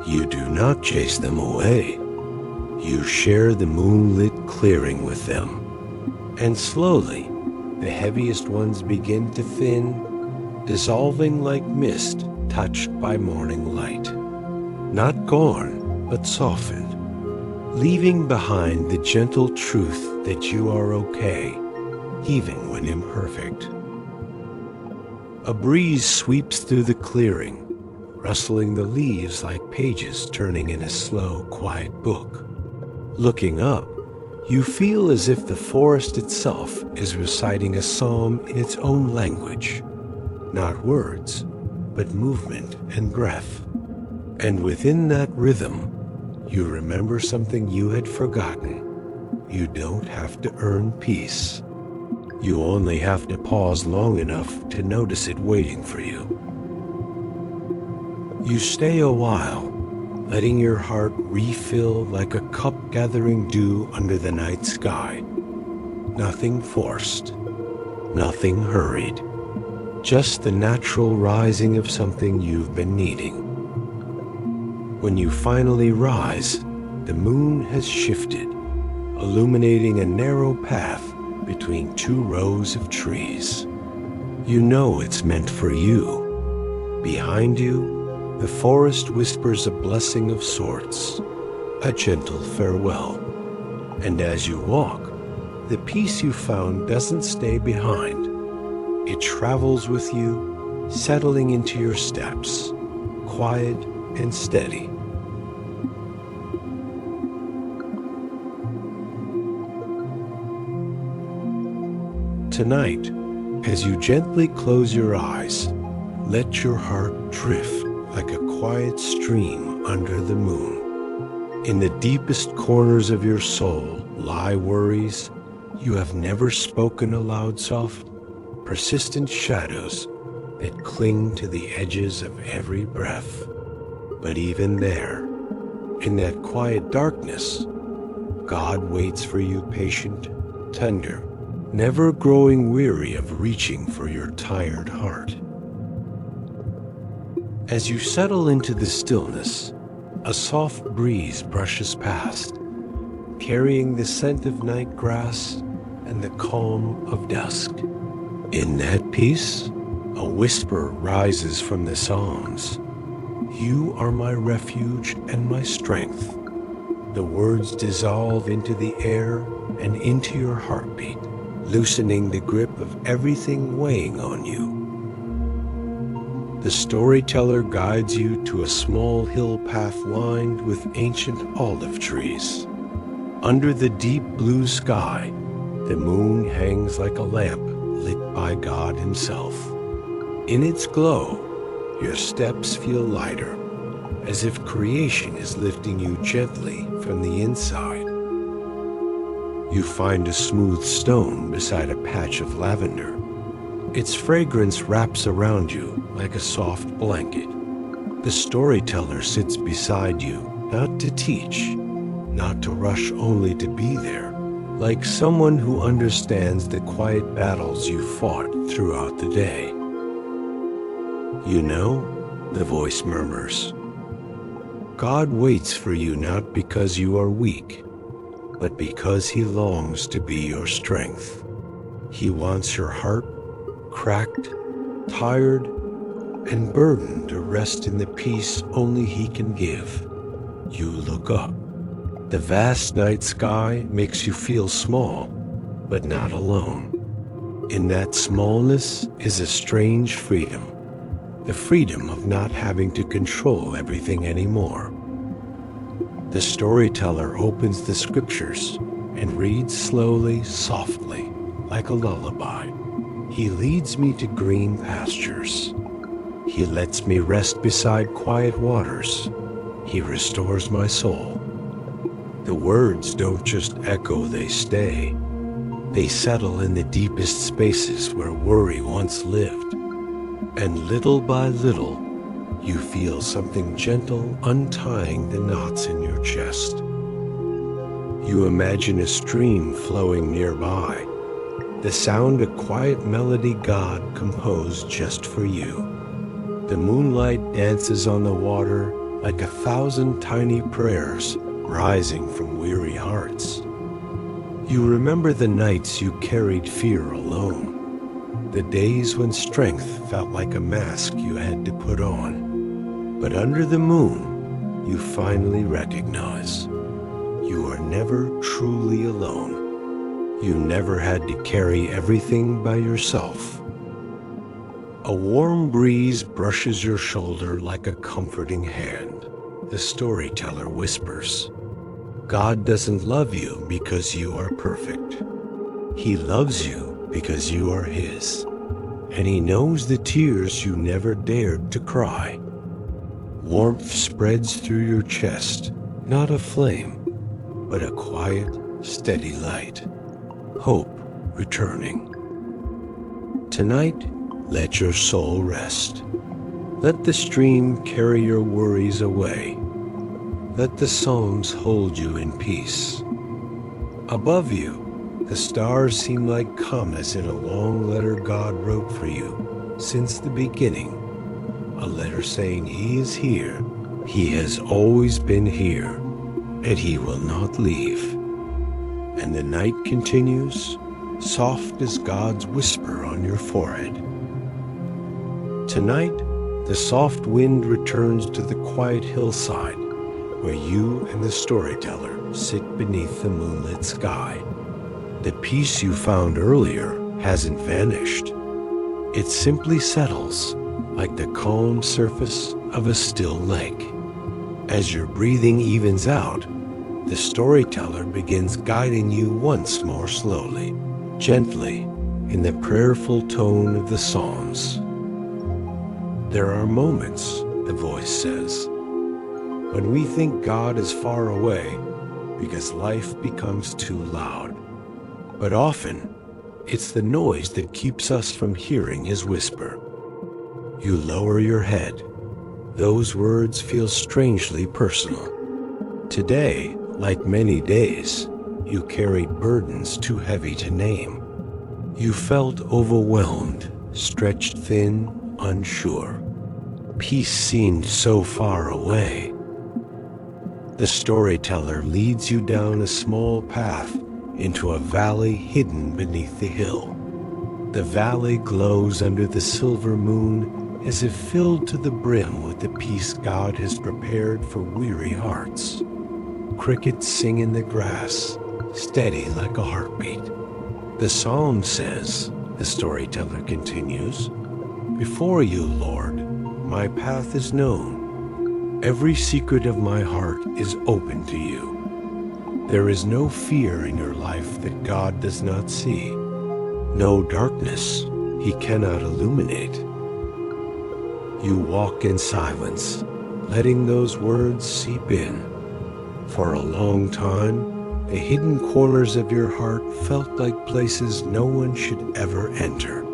You do not chase them away. You share the moonlit clearing with them. And slowly, the heaviest ones begin to thin, dissolving like mist touched by morning light. Not gone, but softened, leaving behind the gentle truth that you are okay, even when imperfect. A breeze sweeps through the clearing, rustling the leaves like pages turning in a slow, quiet book. Looking up, you feel as if the forest itself is reciting a psalm in its own language. Not words, but movement and breath. And within that rhythm, you remember something you had forgotten. You don't have to earn peace. You only have to pause long enough to notice it waiting for you. You stay a while, letting your heart refill like a cup gathering dew under the night sky. Nothing forced, nothing hurried, just the natural rising of something you've been needing. When you finally rise, the moon has shifted, illuminating a narrow path between two rows of trees. You know it's meant for you. Behind you, the forest whispers a blessing of sorts, a gentle farewell. And as you walk, the peace you found doesn't stay behind. It travels with you, settling into your steps, quiet and steady. Tonight, as you gently close your eyes, let your heart drift like a quiet stream under the moon. In the deepest corners of your soul lie worries you have never spoken aloud, soft, persistent shadows that cling to the edges of every breath. But even there, in that quiet darkness, God waits for you patient, tender, never growing weary of reaching for your tired heart. As you settle into the stillness, a soft breeze brushes past, carrying the scent of night grass and the calm of dusk. In that peace, a whisper rises from the Psalms. You are my refuge and my strength. The words dissolve into the air and into your heartbeat, loosening the grip of everything weighing on you. The storyteller guides you to a small hill path lined with ancient olive trees. Under the deep blue sky, the moon hangs like a lamp lit by God himself. In its glow, your steps feel lighter, as if creation is lifting you gently from the inside. You find a smooth stone beside a patch of lavender. Its fragrance wraps around you like a soft blanket. The storyteller sits beside you, not to teach, not to rush only to be there, like someone who understands the quiet battles you fought throughout the day. You know, the voice murmurs, God waits for you not because you are weak, but because He longs to be your strength. He wants your heart, cracked, tired, and burdened, to rest in the peace only He can give. You look up. The vast night sky makes you feel small, but not alone. In that smallness is a strange freedom, the freedom of not having to control everything anymore. The storyteller opens the scriptures and reads slowly, softly, like a lullaby. He leads me to green pastures. He lets me rest beside quiet waters. He restores my soul. The words don't just echo, they stay. They settle in the deepest spaces where worry once lived. And little by little, you feel something gentle untying the knots in your chest. You imagine a stream flowing nearby, the sound a quiet melody God composed just for you. The moonlight dances on the water like 1,000 tiny prayers rising from weary hearts. You remember the nights you carried fear alone, the days when strength felt like a mask you had to put on. But under the moon, you finally recognize you are never truly alone. You never had to carry everything by yourself. A warm breeze brushes your shoulder like a comforting hand. The storyteller whispers, God doesn't love you because you are perfect. He loves you because you are His. And He knows the tears you never dared to cry. Warmth spreads through your chest, not a flame, but a quiet, steady light. Hope returning. Tonight, let your soul rest. Let the stream carry your worries away. Let the songs hold you in peace. Above you, the stars seem like commas in a long letter God wrote for you since the beginning. A letter saying He is here, He has always been here, and He will not leave. And the night continues, soft as God's whisper on your forehead. Tonight, the soft wind returns to the quiet hillside where you and the storyteller sit beneath the moonlit sky. The peace you found earlier hasn't vanished. It simply settles like the calm surface of a still lake. As your breathing evens out, the storyteller begins guiding you once more slowly, gently, in the prayerful tone of the Psalms. There are moments, the voice says, when we think God is far away because life becomes too loud. But often, it's the noise that keeps us from hearing His whisper. You lower your head. Those words feel strangely personal. Today, like many days, you carried burdens too heavy to name. You felt overwhelmed, stretched thin, unsure. Peace seemed so far away. The storyteller leads you down a small path into a valley hidden beneath the hill. The valley glows under the silver moon as if filled to the brim with the peace God has prepared for weary hearts. Crickets sing in the grass, steady like a heartbeat. The psalm says, the storyteller continues, before you, Lord, my path is known. Every secret of my heart is open to you. There is no fear in your life that God does not see, no darkness He cannot illuminate. You walk in silence, letting those words seep in. For a long time, the hidden corners of your heart felt like places no one should ever enter.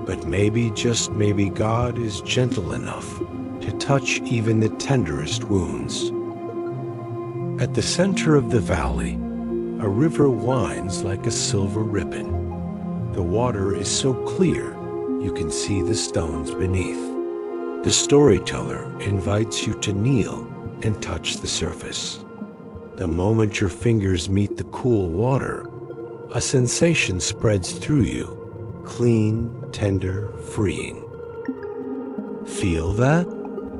But maybe, just maybe, God is gentle enough to touch even the tenderest wounds. At the center of the valley, a river winds like a silver ribbon. The water is so clear you can see the stones beneath. The storyteller invites you to kneel and touch the surface. The moment your fingers meet the cool water, a sensation spreads through you, clean, tender, freeing. Feel that?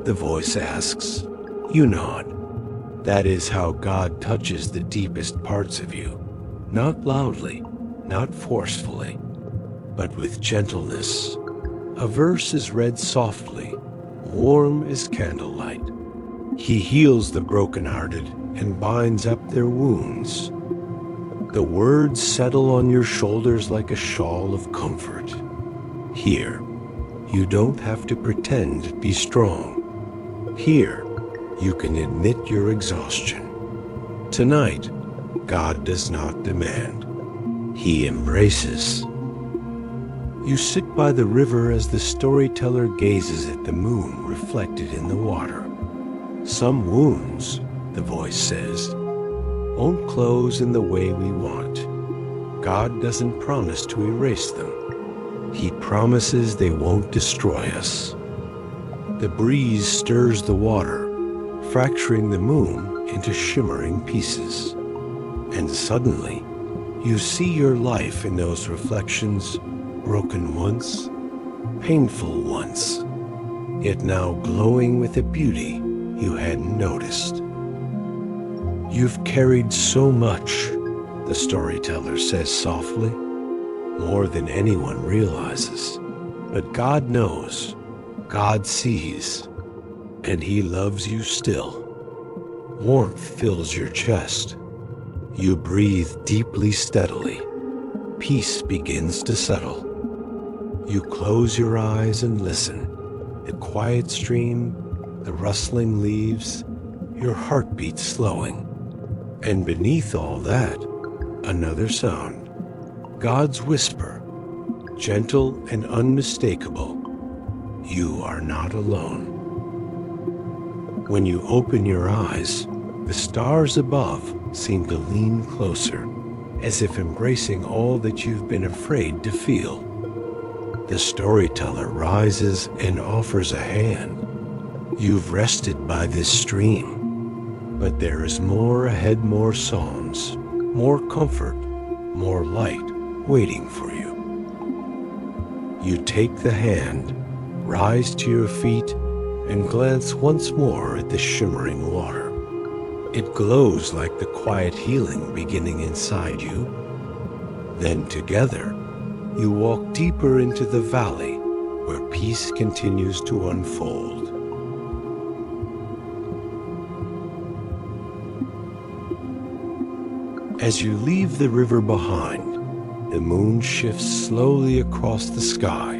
The voice asks. You nod. That is how God touches the deepest parts of you. Not loudly, not forcefully, but with gentleness. A verse is read softly, warm as candlelight. He heals the brokenhearted and binds up their wounds. The words settle on your shoulders like a shawl of comfort. Here, you don't have to pretend to be strong. Here, you can admit your exhaustion. Tonight, God does not demand. He embraces. You sit by the river as the storyteller gazes at the moon reflected in the water. Some wounds, the voice says, won't close in the way we want. God doesn't promise to erase them. He promises they won't destroy us. The breeze stirs the water, fracturing the moon into shimmering pieces. And suddenly, you see your life in those reflections, broken once, painful once, yet now glowing with a beauty you hadn't noticed. You've carried so much, the storyteller says softly, more than anyone realizes. But God knows, God sees, and He loves you still. Warmth fills your chest. You breathe deeply, steadily. Peace begins to settle. You close your eyes and listen. The quiet stream, the rustling leaves, your heartbeat slowing. And beneath all that, another sound. God's whisper, gentle and unmistakable. You are not alone. When you open your eyes, the stars above seem to lean closer, as if embracing all that you've been afraid to feel. The storyteller rises and offers a hand. You've rested by this stream, but there is more ahead, more psalms, more comfort, more light waiting for you. You take the hand, rise to your feet, and glance once more at the shimmering water. It glows like the quiet healing beginning inside you. Then together, you walk deeper into the valley where peace continues to unfold. As you leave the river behind, the moon shifts slowly across the sky,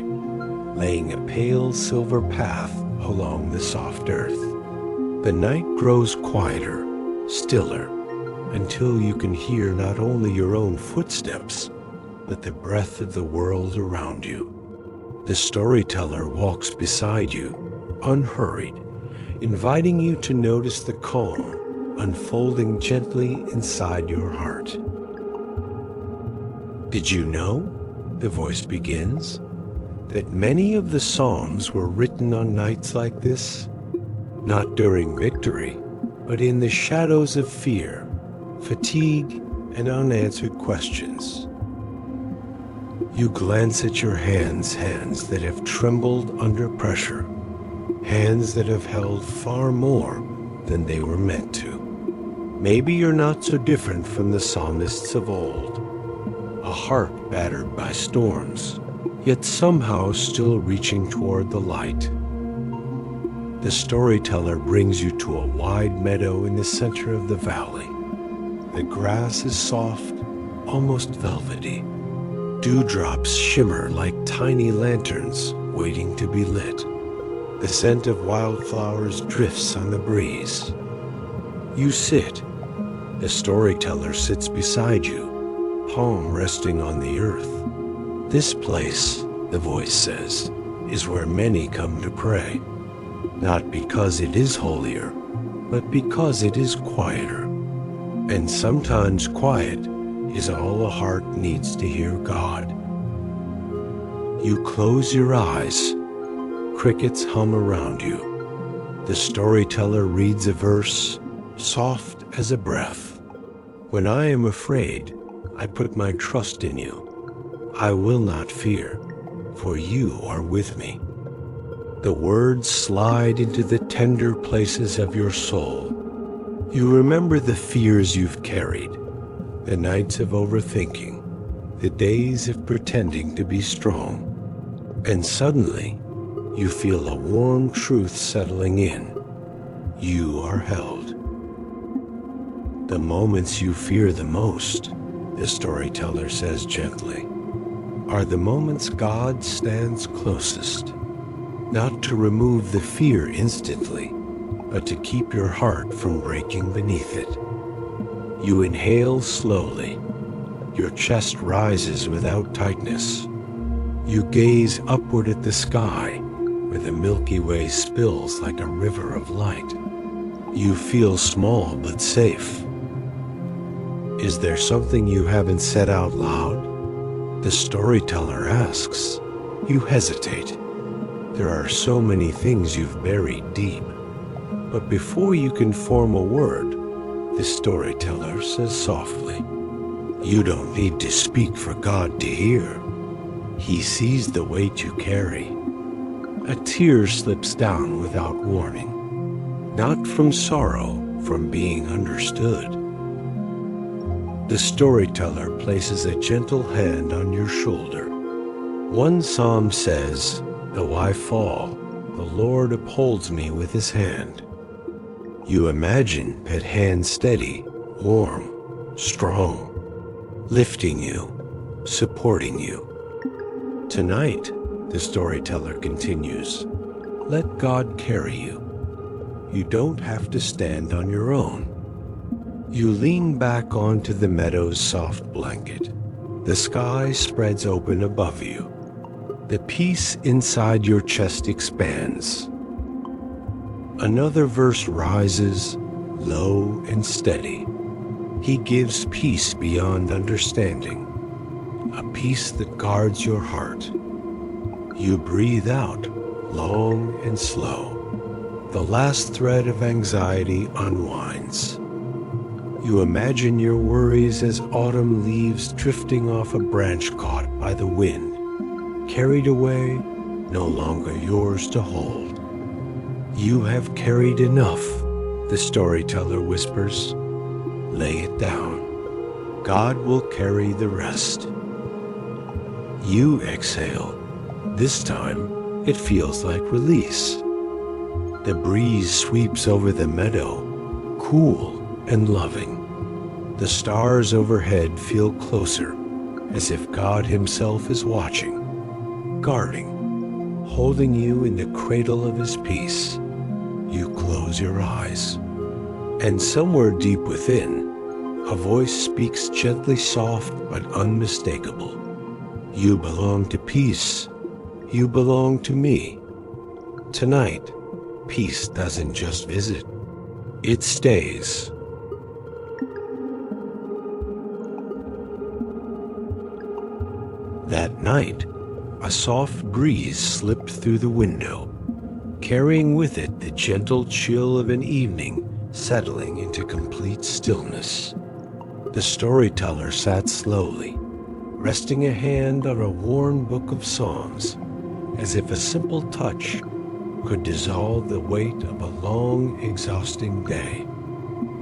laying a pale silver path along the soft earth. The night grows quieter, stiller, until you can hear not only your own footsteps, but the breath of the world around you. The storyteller walks beside you, unhurried, inviting you to notice the calm unfolding gently inside your heart. Did you know, the voice begins, that many of the Psalms were written on nights like this? Not during victory, but in the shadows of fear, fatigue, and unanswered questions. You glance at your hands that have trembled under pressure, hands that have held far more than they were meant to. Maybe you're not so different from the psalmists of old, a heart battered by storms, yet somehow still reaching toward the light. The storyteller brings you to a wide meadow in the center of the valley. The grass is soft, almost velvety. Dewdrops shimmer like tiny lanterns waiting to be lit. The scent of wildflowers drifts on the breeze. You sit. The storyteller sits beside you, palm resting on the earth. This place, the voice says, is where many come to pray. Not because it is holier, but because it is quieter. And sometimes quiet is all a heart needs to hear God. You close your eyes. Crickets hum around you. The storyteller reads a verse, soft as a breath. When I am afraid, I put my trust in you. I will not fear, for you are with me. The words slide into the tender places of your soul. You remember the fears you've carried, the nights of overthinking, the days of pretending to be strong. And suddenly, you feel a warm truth settling in. You are held. The moments you fear the most, the storyteller says gently, are the moments God stands closest. Not to remove the fear instantly, but to keep your heart from breaking beneath it. You inhale slowly. Your chest rises without tightness. You gaze upward at the sky, where the Milky Way spills like a river of light. You feel small but safe. Is there something you haven't said out loud? The storyteller asks. You hesitate. There are so many things you've buried deep. But before you can form a word, the storyteller says softly, you don't need to speak for God to hear. He sees the weight you carry. A tear slips down without warning, not from sorrow, from being understood. The storyteller places a gentle hand on your shoulder. One psalm says, though I fall, the Lord upholds me with his hand. You imagine that hand steady, warm, strong, lifting you, supporting you. Tonight, the storyteller continues, let God carry you. You don't have to stand on your own. You lean back onto the meadow's soft blanket. The sky spreads open above you. The peace inside your chest expands. Another verse rises, low and steady. He gives peace beyond understanding, a peace that guards your heart. You breathe out, long and slow. The last thread of anxiety unwinds. You imagine your worries as autumn leaves drifting off a branch caught by the wind, carried away, no longer yours to hold. You have carried enough, the storyteller whispers. Lay it down. God will carry the rest. You exhale. This time, it feels like release. The breeze sweeps over the meadow, cool and loving. The stars overhead feel closer, as if God himself is watching, guarding, holding you in the cradle of his peace. You close your eyes, and somewhere deep within, a voice speaks gently soft but unmistakable. You belong to peace. You belong to me. Tonight, peace doesn't just visit. It stays. That night, a soft breeze slipped through the window, carrying with it the gentle chill of an evening settling into complete stillness. The storyteller sat slowly, resting a hand on a worn book of Psalms, as if a simple touch could dissolve the weight of a long, exhausting day.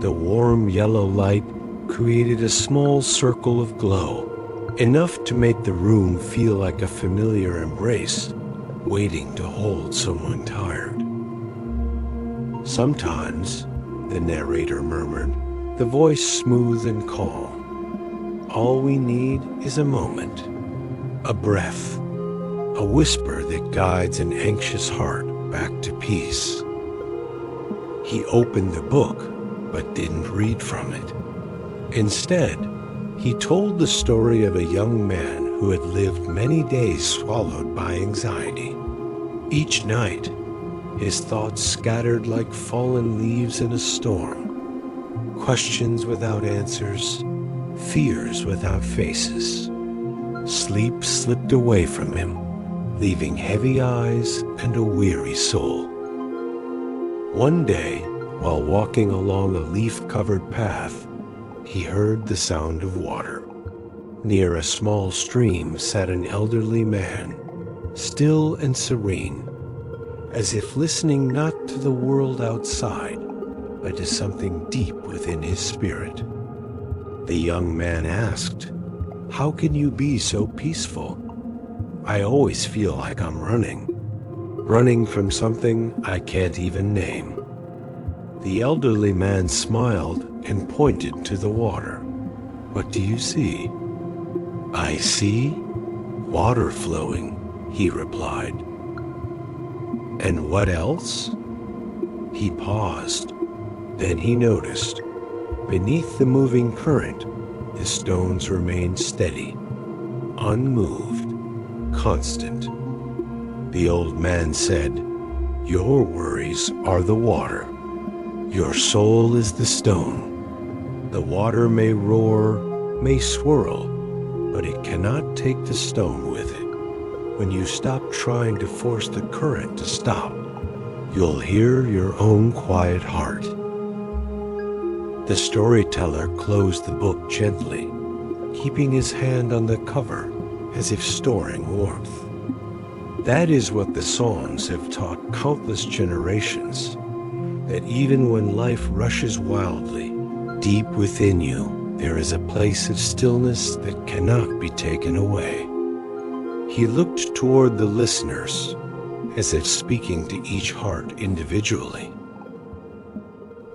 The warm yellow light created a small circle of glow, enough to make the room feel like a familiar embrace, waiting to hold someone tired. Sometimes, the narrator murmured, the voice smooth and calm, all we need is a moment, a breath, a whisper that guides an anxious heart back to peace. He opened the book, but didn't read from it. Instead, he told the story of a young man who had lived many days swallowed by anxiety. Each night, his thoughts scattered like fallen leaves in a storm, questions without answers, fears without faces. Sleep slipped away from him, leaving heavy eyes and a weary soul. One day, while walking along a leaf-covered path, he heard the sound of water. Near a small stream sat an elderly man, still and serene, as if listening not to the world outside, but to something deep within his spirit. The young man asked, "How can you be so peaceful? I always feel like I'm running from something I can't even name." The elderly man smiled and pointed to the water. "What do you see?" "I see water flowing," he replied. "And what else?" He paused. Then he noticed, beneath the moving current, the stones remained steady, unmoved, constant. The old man said, "Your worries are the water. Your soul is the stone. The water may roar, may swirl, but it cannot take the stone with it. When you stop trying to force the current to stop, you'll hear your own quiet heart." The storyteller closed the book gently, keeping his hand on the cover as if storing warmth. That is what the Psalms have taught countless generations, that even when life rushes wildly, deep within you there is a place of stillness that cannot be taken away. He looked toward the listeners, as if speaking to each heart individually.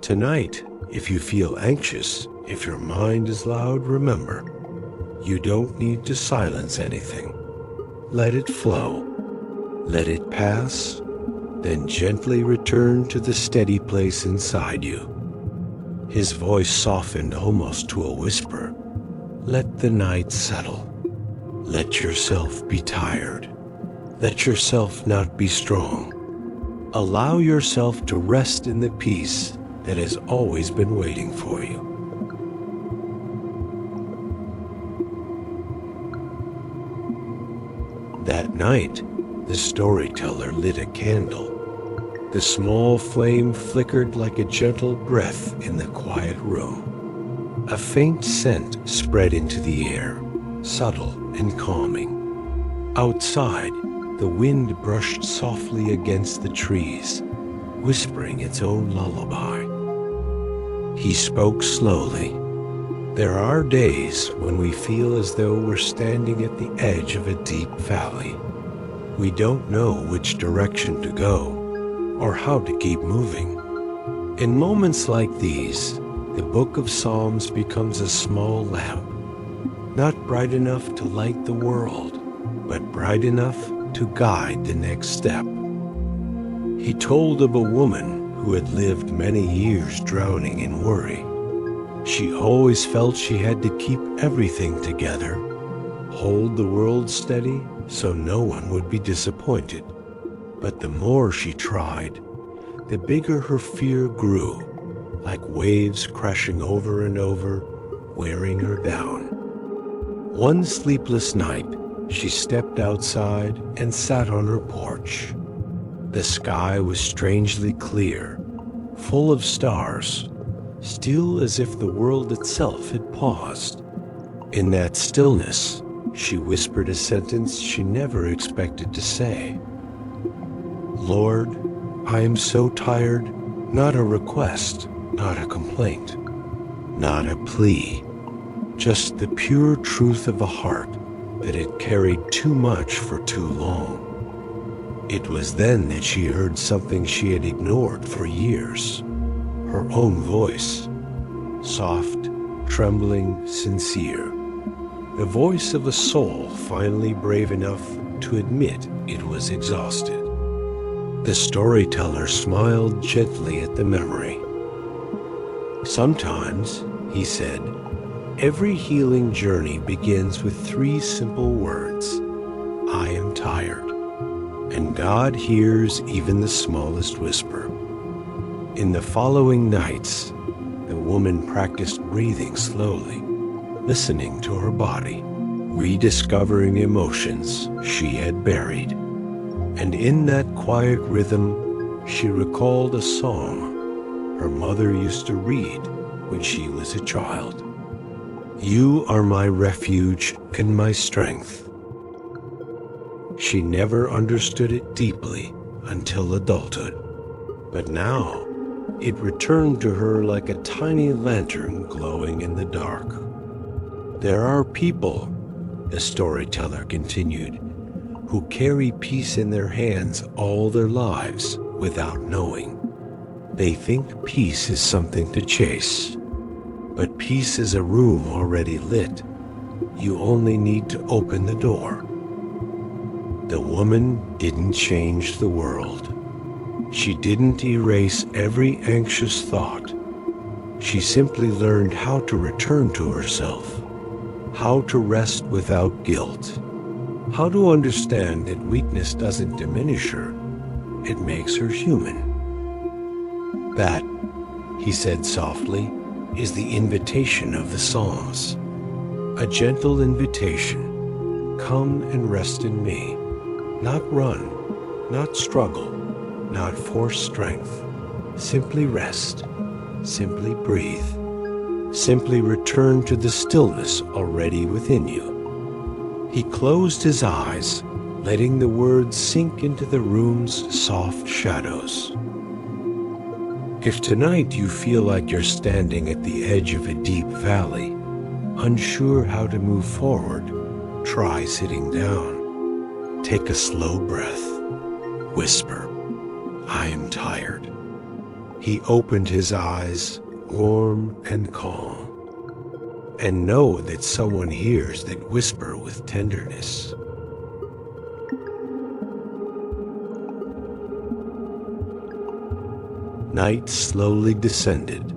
Tonight, if you feel anxious, if your mind is loud, remember, you don't need to silence anything. Let it flow. Let it pass, then gently return to the steady place inside you. His voice softened almost to a whisper. Let the night settle. Let yourself be tired. Let yourself not be strong. Allow yourself to rest in the peace that has always been waiting for you. That night, the storyteller lit a candle. The small flame flickered like a gentle breath in the quiet room. A faint scent spread into the air, subtle and calming. Outside, the wind brushed softly against the trees, whispering its own lullaby. He spoke slowly. There are days when we feel as though we're standing at the edge of a deep valley. We don't know which direction to go or how to keep moving. In moments like these, the book of Psalms becomes a small lamp, not bright enough to light the world, but bright enough to guide the next step. He told of a woman who had lived many years drowning in worry. She always felt she had to keep everything together, hold the world steady so no one would be disappointed. But the more she tried, the bigger her fear grew, like waves crashing over and over, wearing her down. One sleepless night, she stepped outside and sat on her porch. The sky was strangely clear, full of stars, still as if the world itself had paused. In that stillness, she whispered a sentence she never expected to say. "Lord, I am so tired," not a request, not a complaint, not a plea, just the pure truth of a heart that had carried too much for too long. It was then that she heard something she had ignored for years, her own voice, soft, trembling, sincere, the voice of a soul finally brave enough to admit it was exhausted. The storyteller smiled gently at the memory. "Sometimes," he said, "every healing journey begins with 3 simple words: I am tired. And God hears even the smallest whisper." In the following nights, the The woman practiced breathing slowly, listening to her body, rediscovering emotions she had buried. And in that quiet rhythm, she recalled a song her mother used to read when she was a child. You are my refuge and my strength. She never understood it deeply until adulthood, but now it returned to her like a tiny lantern glowing in the dark. There are people, the storyteller continued, who carry peace in their hands all their lives without knowing. They think peace is something to chase, but peace is a room already lit. You only need to open the door. The woman didn't change the world. She didn't erase every anxious thought. She simply learned how to return to herself, how to rest without guilt, how to understand that weakness doesn't diminish her, it makes her human. That, he said softly, is the invitation of the Psalms. A gentle invitation. Come and rest in me. Not run, not struggle, not force strength. Simply rest, simply breathe, simply return to the stillness already within you. He closed his eyes, letting the words sink into the room's soft shadows. If tonight you feel like you're standing at the edge of a deep valley, unsure how to move forward, try sitting down. Take a slow breath. Whisper, I am tired. He opened his eyes, warm and calm. And know that someone hears that whisper with tenderness. Night slowly descended,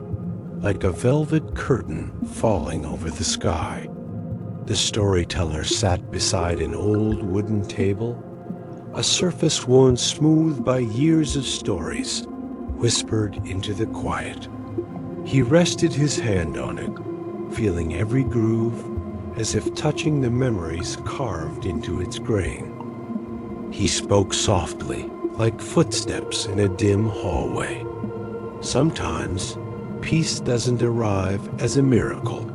like a velvet curtain falling over the sky. The storyteller sat beside an old wooden table, a surface worn smooth by years of stories, whispered into the quiet. He rested his hand on it, feeling every groove as if touching the memories carved into its grain. He spoke softly, like footsteps in a dim hallway. Sometimes, peace doesn't arrive as a miracle.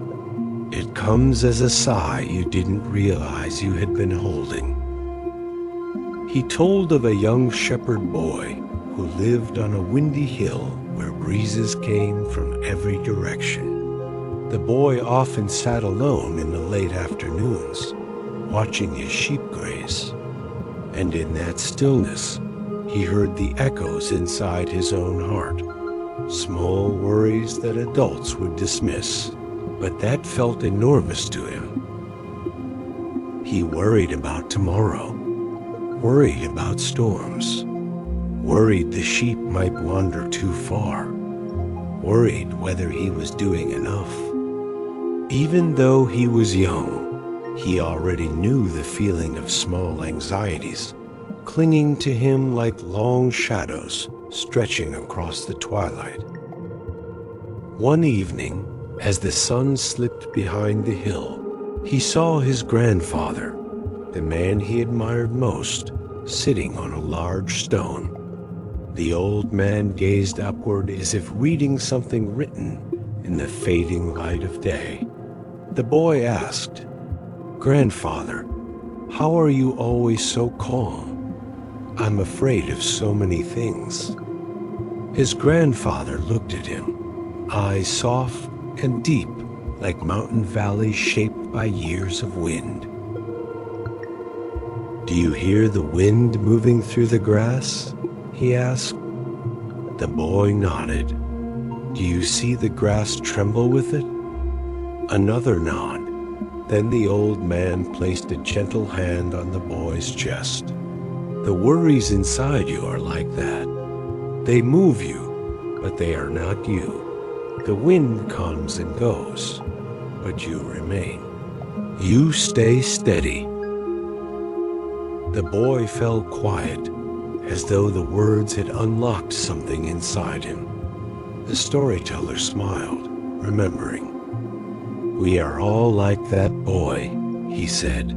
It comes as a sigh you didn't realize you had been holding. He told of a young shepherd boy who lived on a windy hill where breezes came from every direction. The boy often sat alone in the late afternoons, watching his sheep graze. And in that stillness, he heard the echoes inside his own heart. Small worries that adults would dismiss, but that felt enormous to him. He worried about tomorrow, worried about storms, worried the sheep might wander too far, worried whether he was doing enough. Even though he was young, he already knew the feeling of small anxieties, clinging to him like long shadows stretching across the twilight. One evening, as the sun slipped behind the hill, he saw his grandfather, the man he admired most, sitting on a large stone. The old man gazed upward as if reading something written in the fading light of day. The boy asked, "Grandfather, how are you always so calm? I'm afraid of so many things." His grandfather looked at him, eyes soft and deep like mountain valleys shaped by years of wind. "Do you hear the wind moving through the grass?" he asked. The boy nodded. "Do you see the grass tremble with it?" Another nod. Then the old man placed a gentle hand on the boy's chest. "The worries inside you are like that. They move you, but they are not you. The wind comes and goes, but you remain. You stay steady." The boy fell quiet, as though the words had unlocked something inside him. The storyteller smiled. remembering. "We are all like that boy," he said.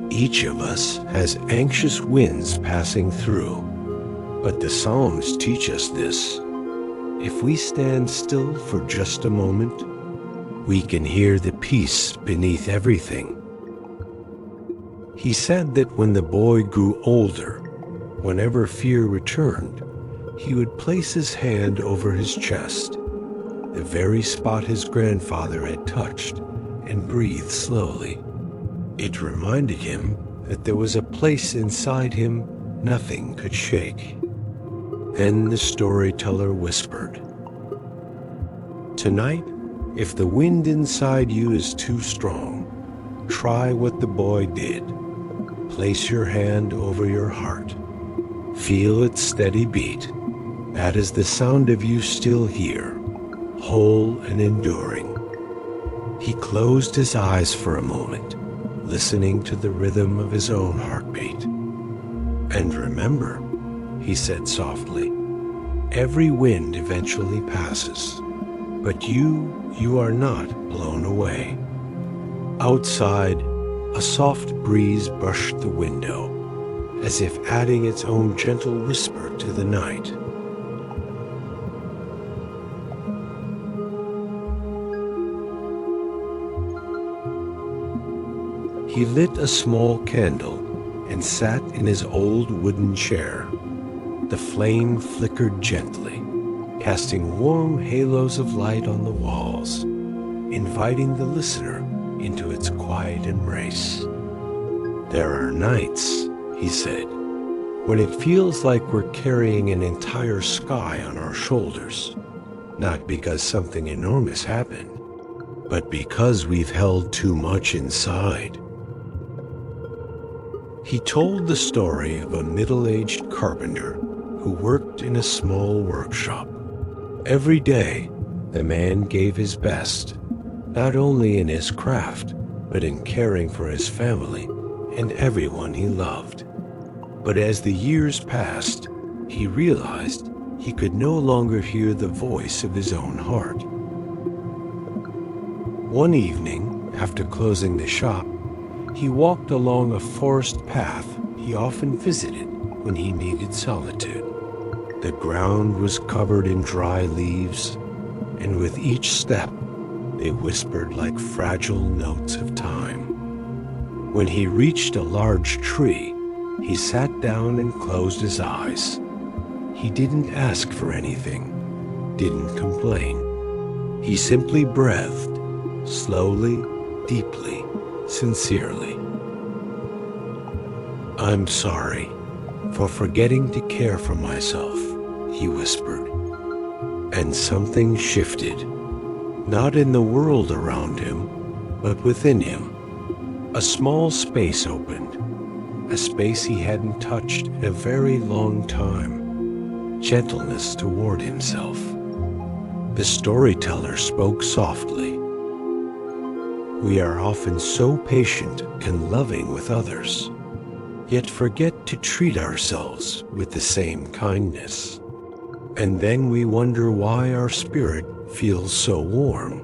"Each of us has anxious winds passing through, but the Psalms teach us this. If we stand still for just a moment, we can hear the peace beneath everything." He said that when the boy grew older, whenever fear returned, he would place his hand over his chest, the very spot his grandfather had touched, and breathe slowly. It reminded him that there was a place inside him nothing could shake. Then the storyteller whispered, "Tonight, if the wind inside you is too strong, try what the boy did. Place your hand over your heart. Feel its steady beat. That is the sound of you still here, whole and enduring." He closed his eyes for a moment, listening to the rhythm of his own heartbeat. "And remember," he said softly, "every wind eventually passes, but you are not blown away." Outside, a soft breeze brushed the window, as if adding its own gentle whisper to the night. He lit a small candle and sat in his old wooden chair. The flame flickered gently, casting warm halos of light on the walls, inviting the listener into its quiet embrace. "There are nights," he said, "when it feels like we're carrying an entire sky on our shoulders, not because something enormous happened, but because we've held too much inside." He told the story of a middle-aged carpenter who worked in a small workshop. Every day, the man gave his best, not only in his craft, but in caring for his family and everyone he loved. But as the years passed, he realized he could no longer hear the voice of his own heart. One evening, after closing the shop, he walked along a forest path he often visited when he needed solitude. The ground was covered in dry leaves, and with each step, they whispered like fragile notes of time. When he reached a large tree, he sat down and closed his eyes. He didn't ask for anything, didn't complain. He simply breathed, slowly, deeply, sincerely. "I'm sorry for forgetting to care for myself," he whispered. And something shifted, not in the world around him, but within him. A small space opened, a space he hadn't touched in a very long time, gentleness toward himself. The storyteller spoke softly. "We are often so patient and loving with others, yet forget to treat ourselves with the same kindness. And then we wonder why our spirit feels so warm."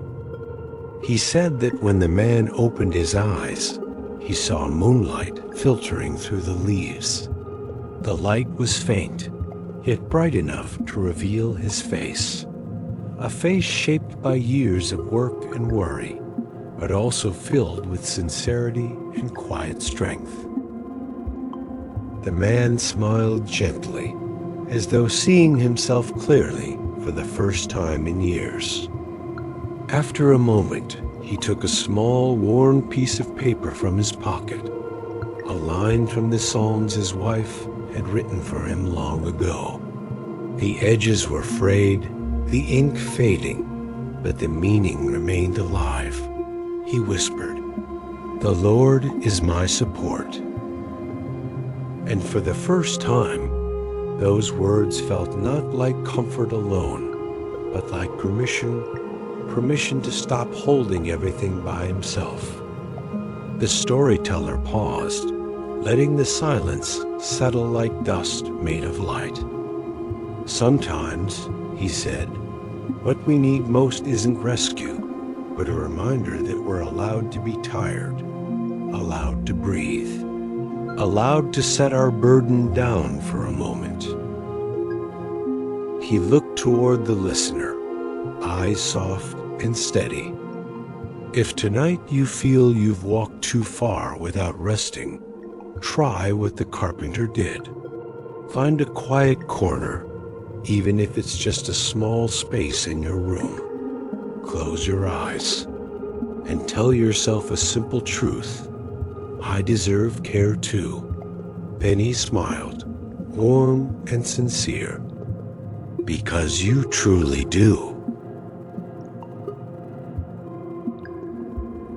He said that when the man opened his eyes, he saw moonlight filtering through the leaves. The light was faint, yet bright enough to reveal his face, a face shaped by years of work and worry, but also filled with sincerity and quiet strength. The man smiled gently, as though seeing himself clearly for the first time in years. After a moment, he took a small, worn piece of paper from his pocket, a line from the Psalms his wife had written for him long ago. The edges were frayed, the ink fading, but the meaning remained alive. He whispered, "The Lord is my support." And for the first time, those words felt not like comfort alone, but like permission to stop holding everything by himself. The storyteller paused, letting the silence settle like dust made of light. "Sometimes," he said, What we need most isn't rescue, but a reminder that we're allowed to be tired, allowed to breathe, allowed to set our burden down for a moment. He looked toward the listener, eyes soft and steady. If tonight you feel you've walked too far without resting, try what the carpenter did. Find a quiet corner, even if it's just a small space in your room. Close your eyes and tell yourself a simple truth. I deserve care too. Then he smiled, warm and sincere, because you truly do.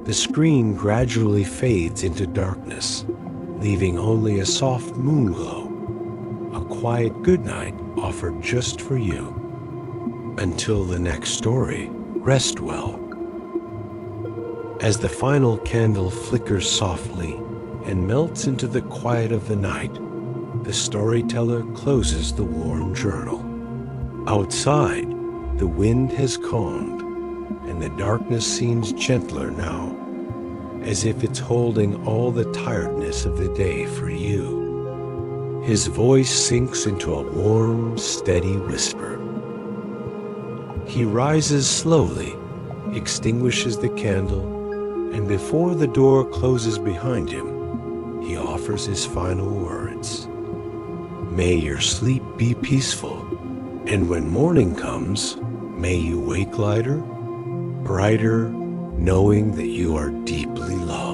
The screen gradually fades into darkness, leaving only a soft moon glow, a quiet goodnight offered just for you. Until the next story, rest well. As the final candle flickers softly and melts into the quiet of the night, the storyteller closes the warm journal. Outside, the wind has calmed, and the darkness seems gentler now, as if it's holding all the tiredness of the day for you. His voice sinks into a warm, steady whisper. He rises slowly, extinguishes the candle, and before the door closes behind him, he offers his final words. May your sleep be peaceful, and when morning comes, may you wake lighter, brighter, knowing that you are deeply loved.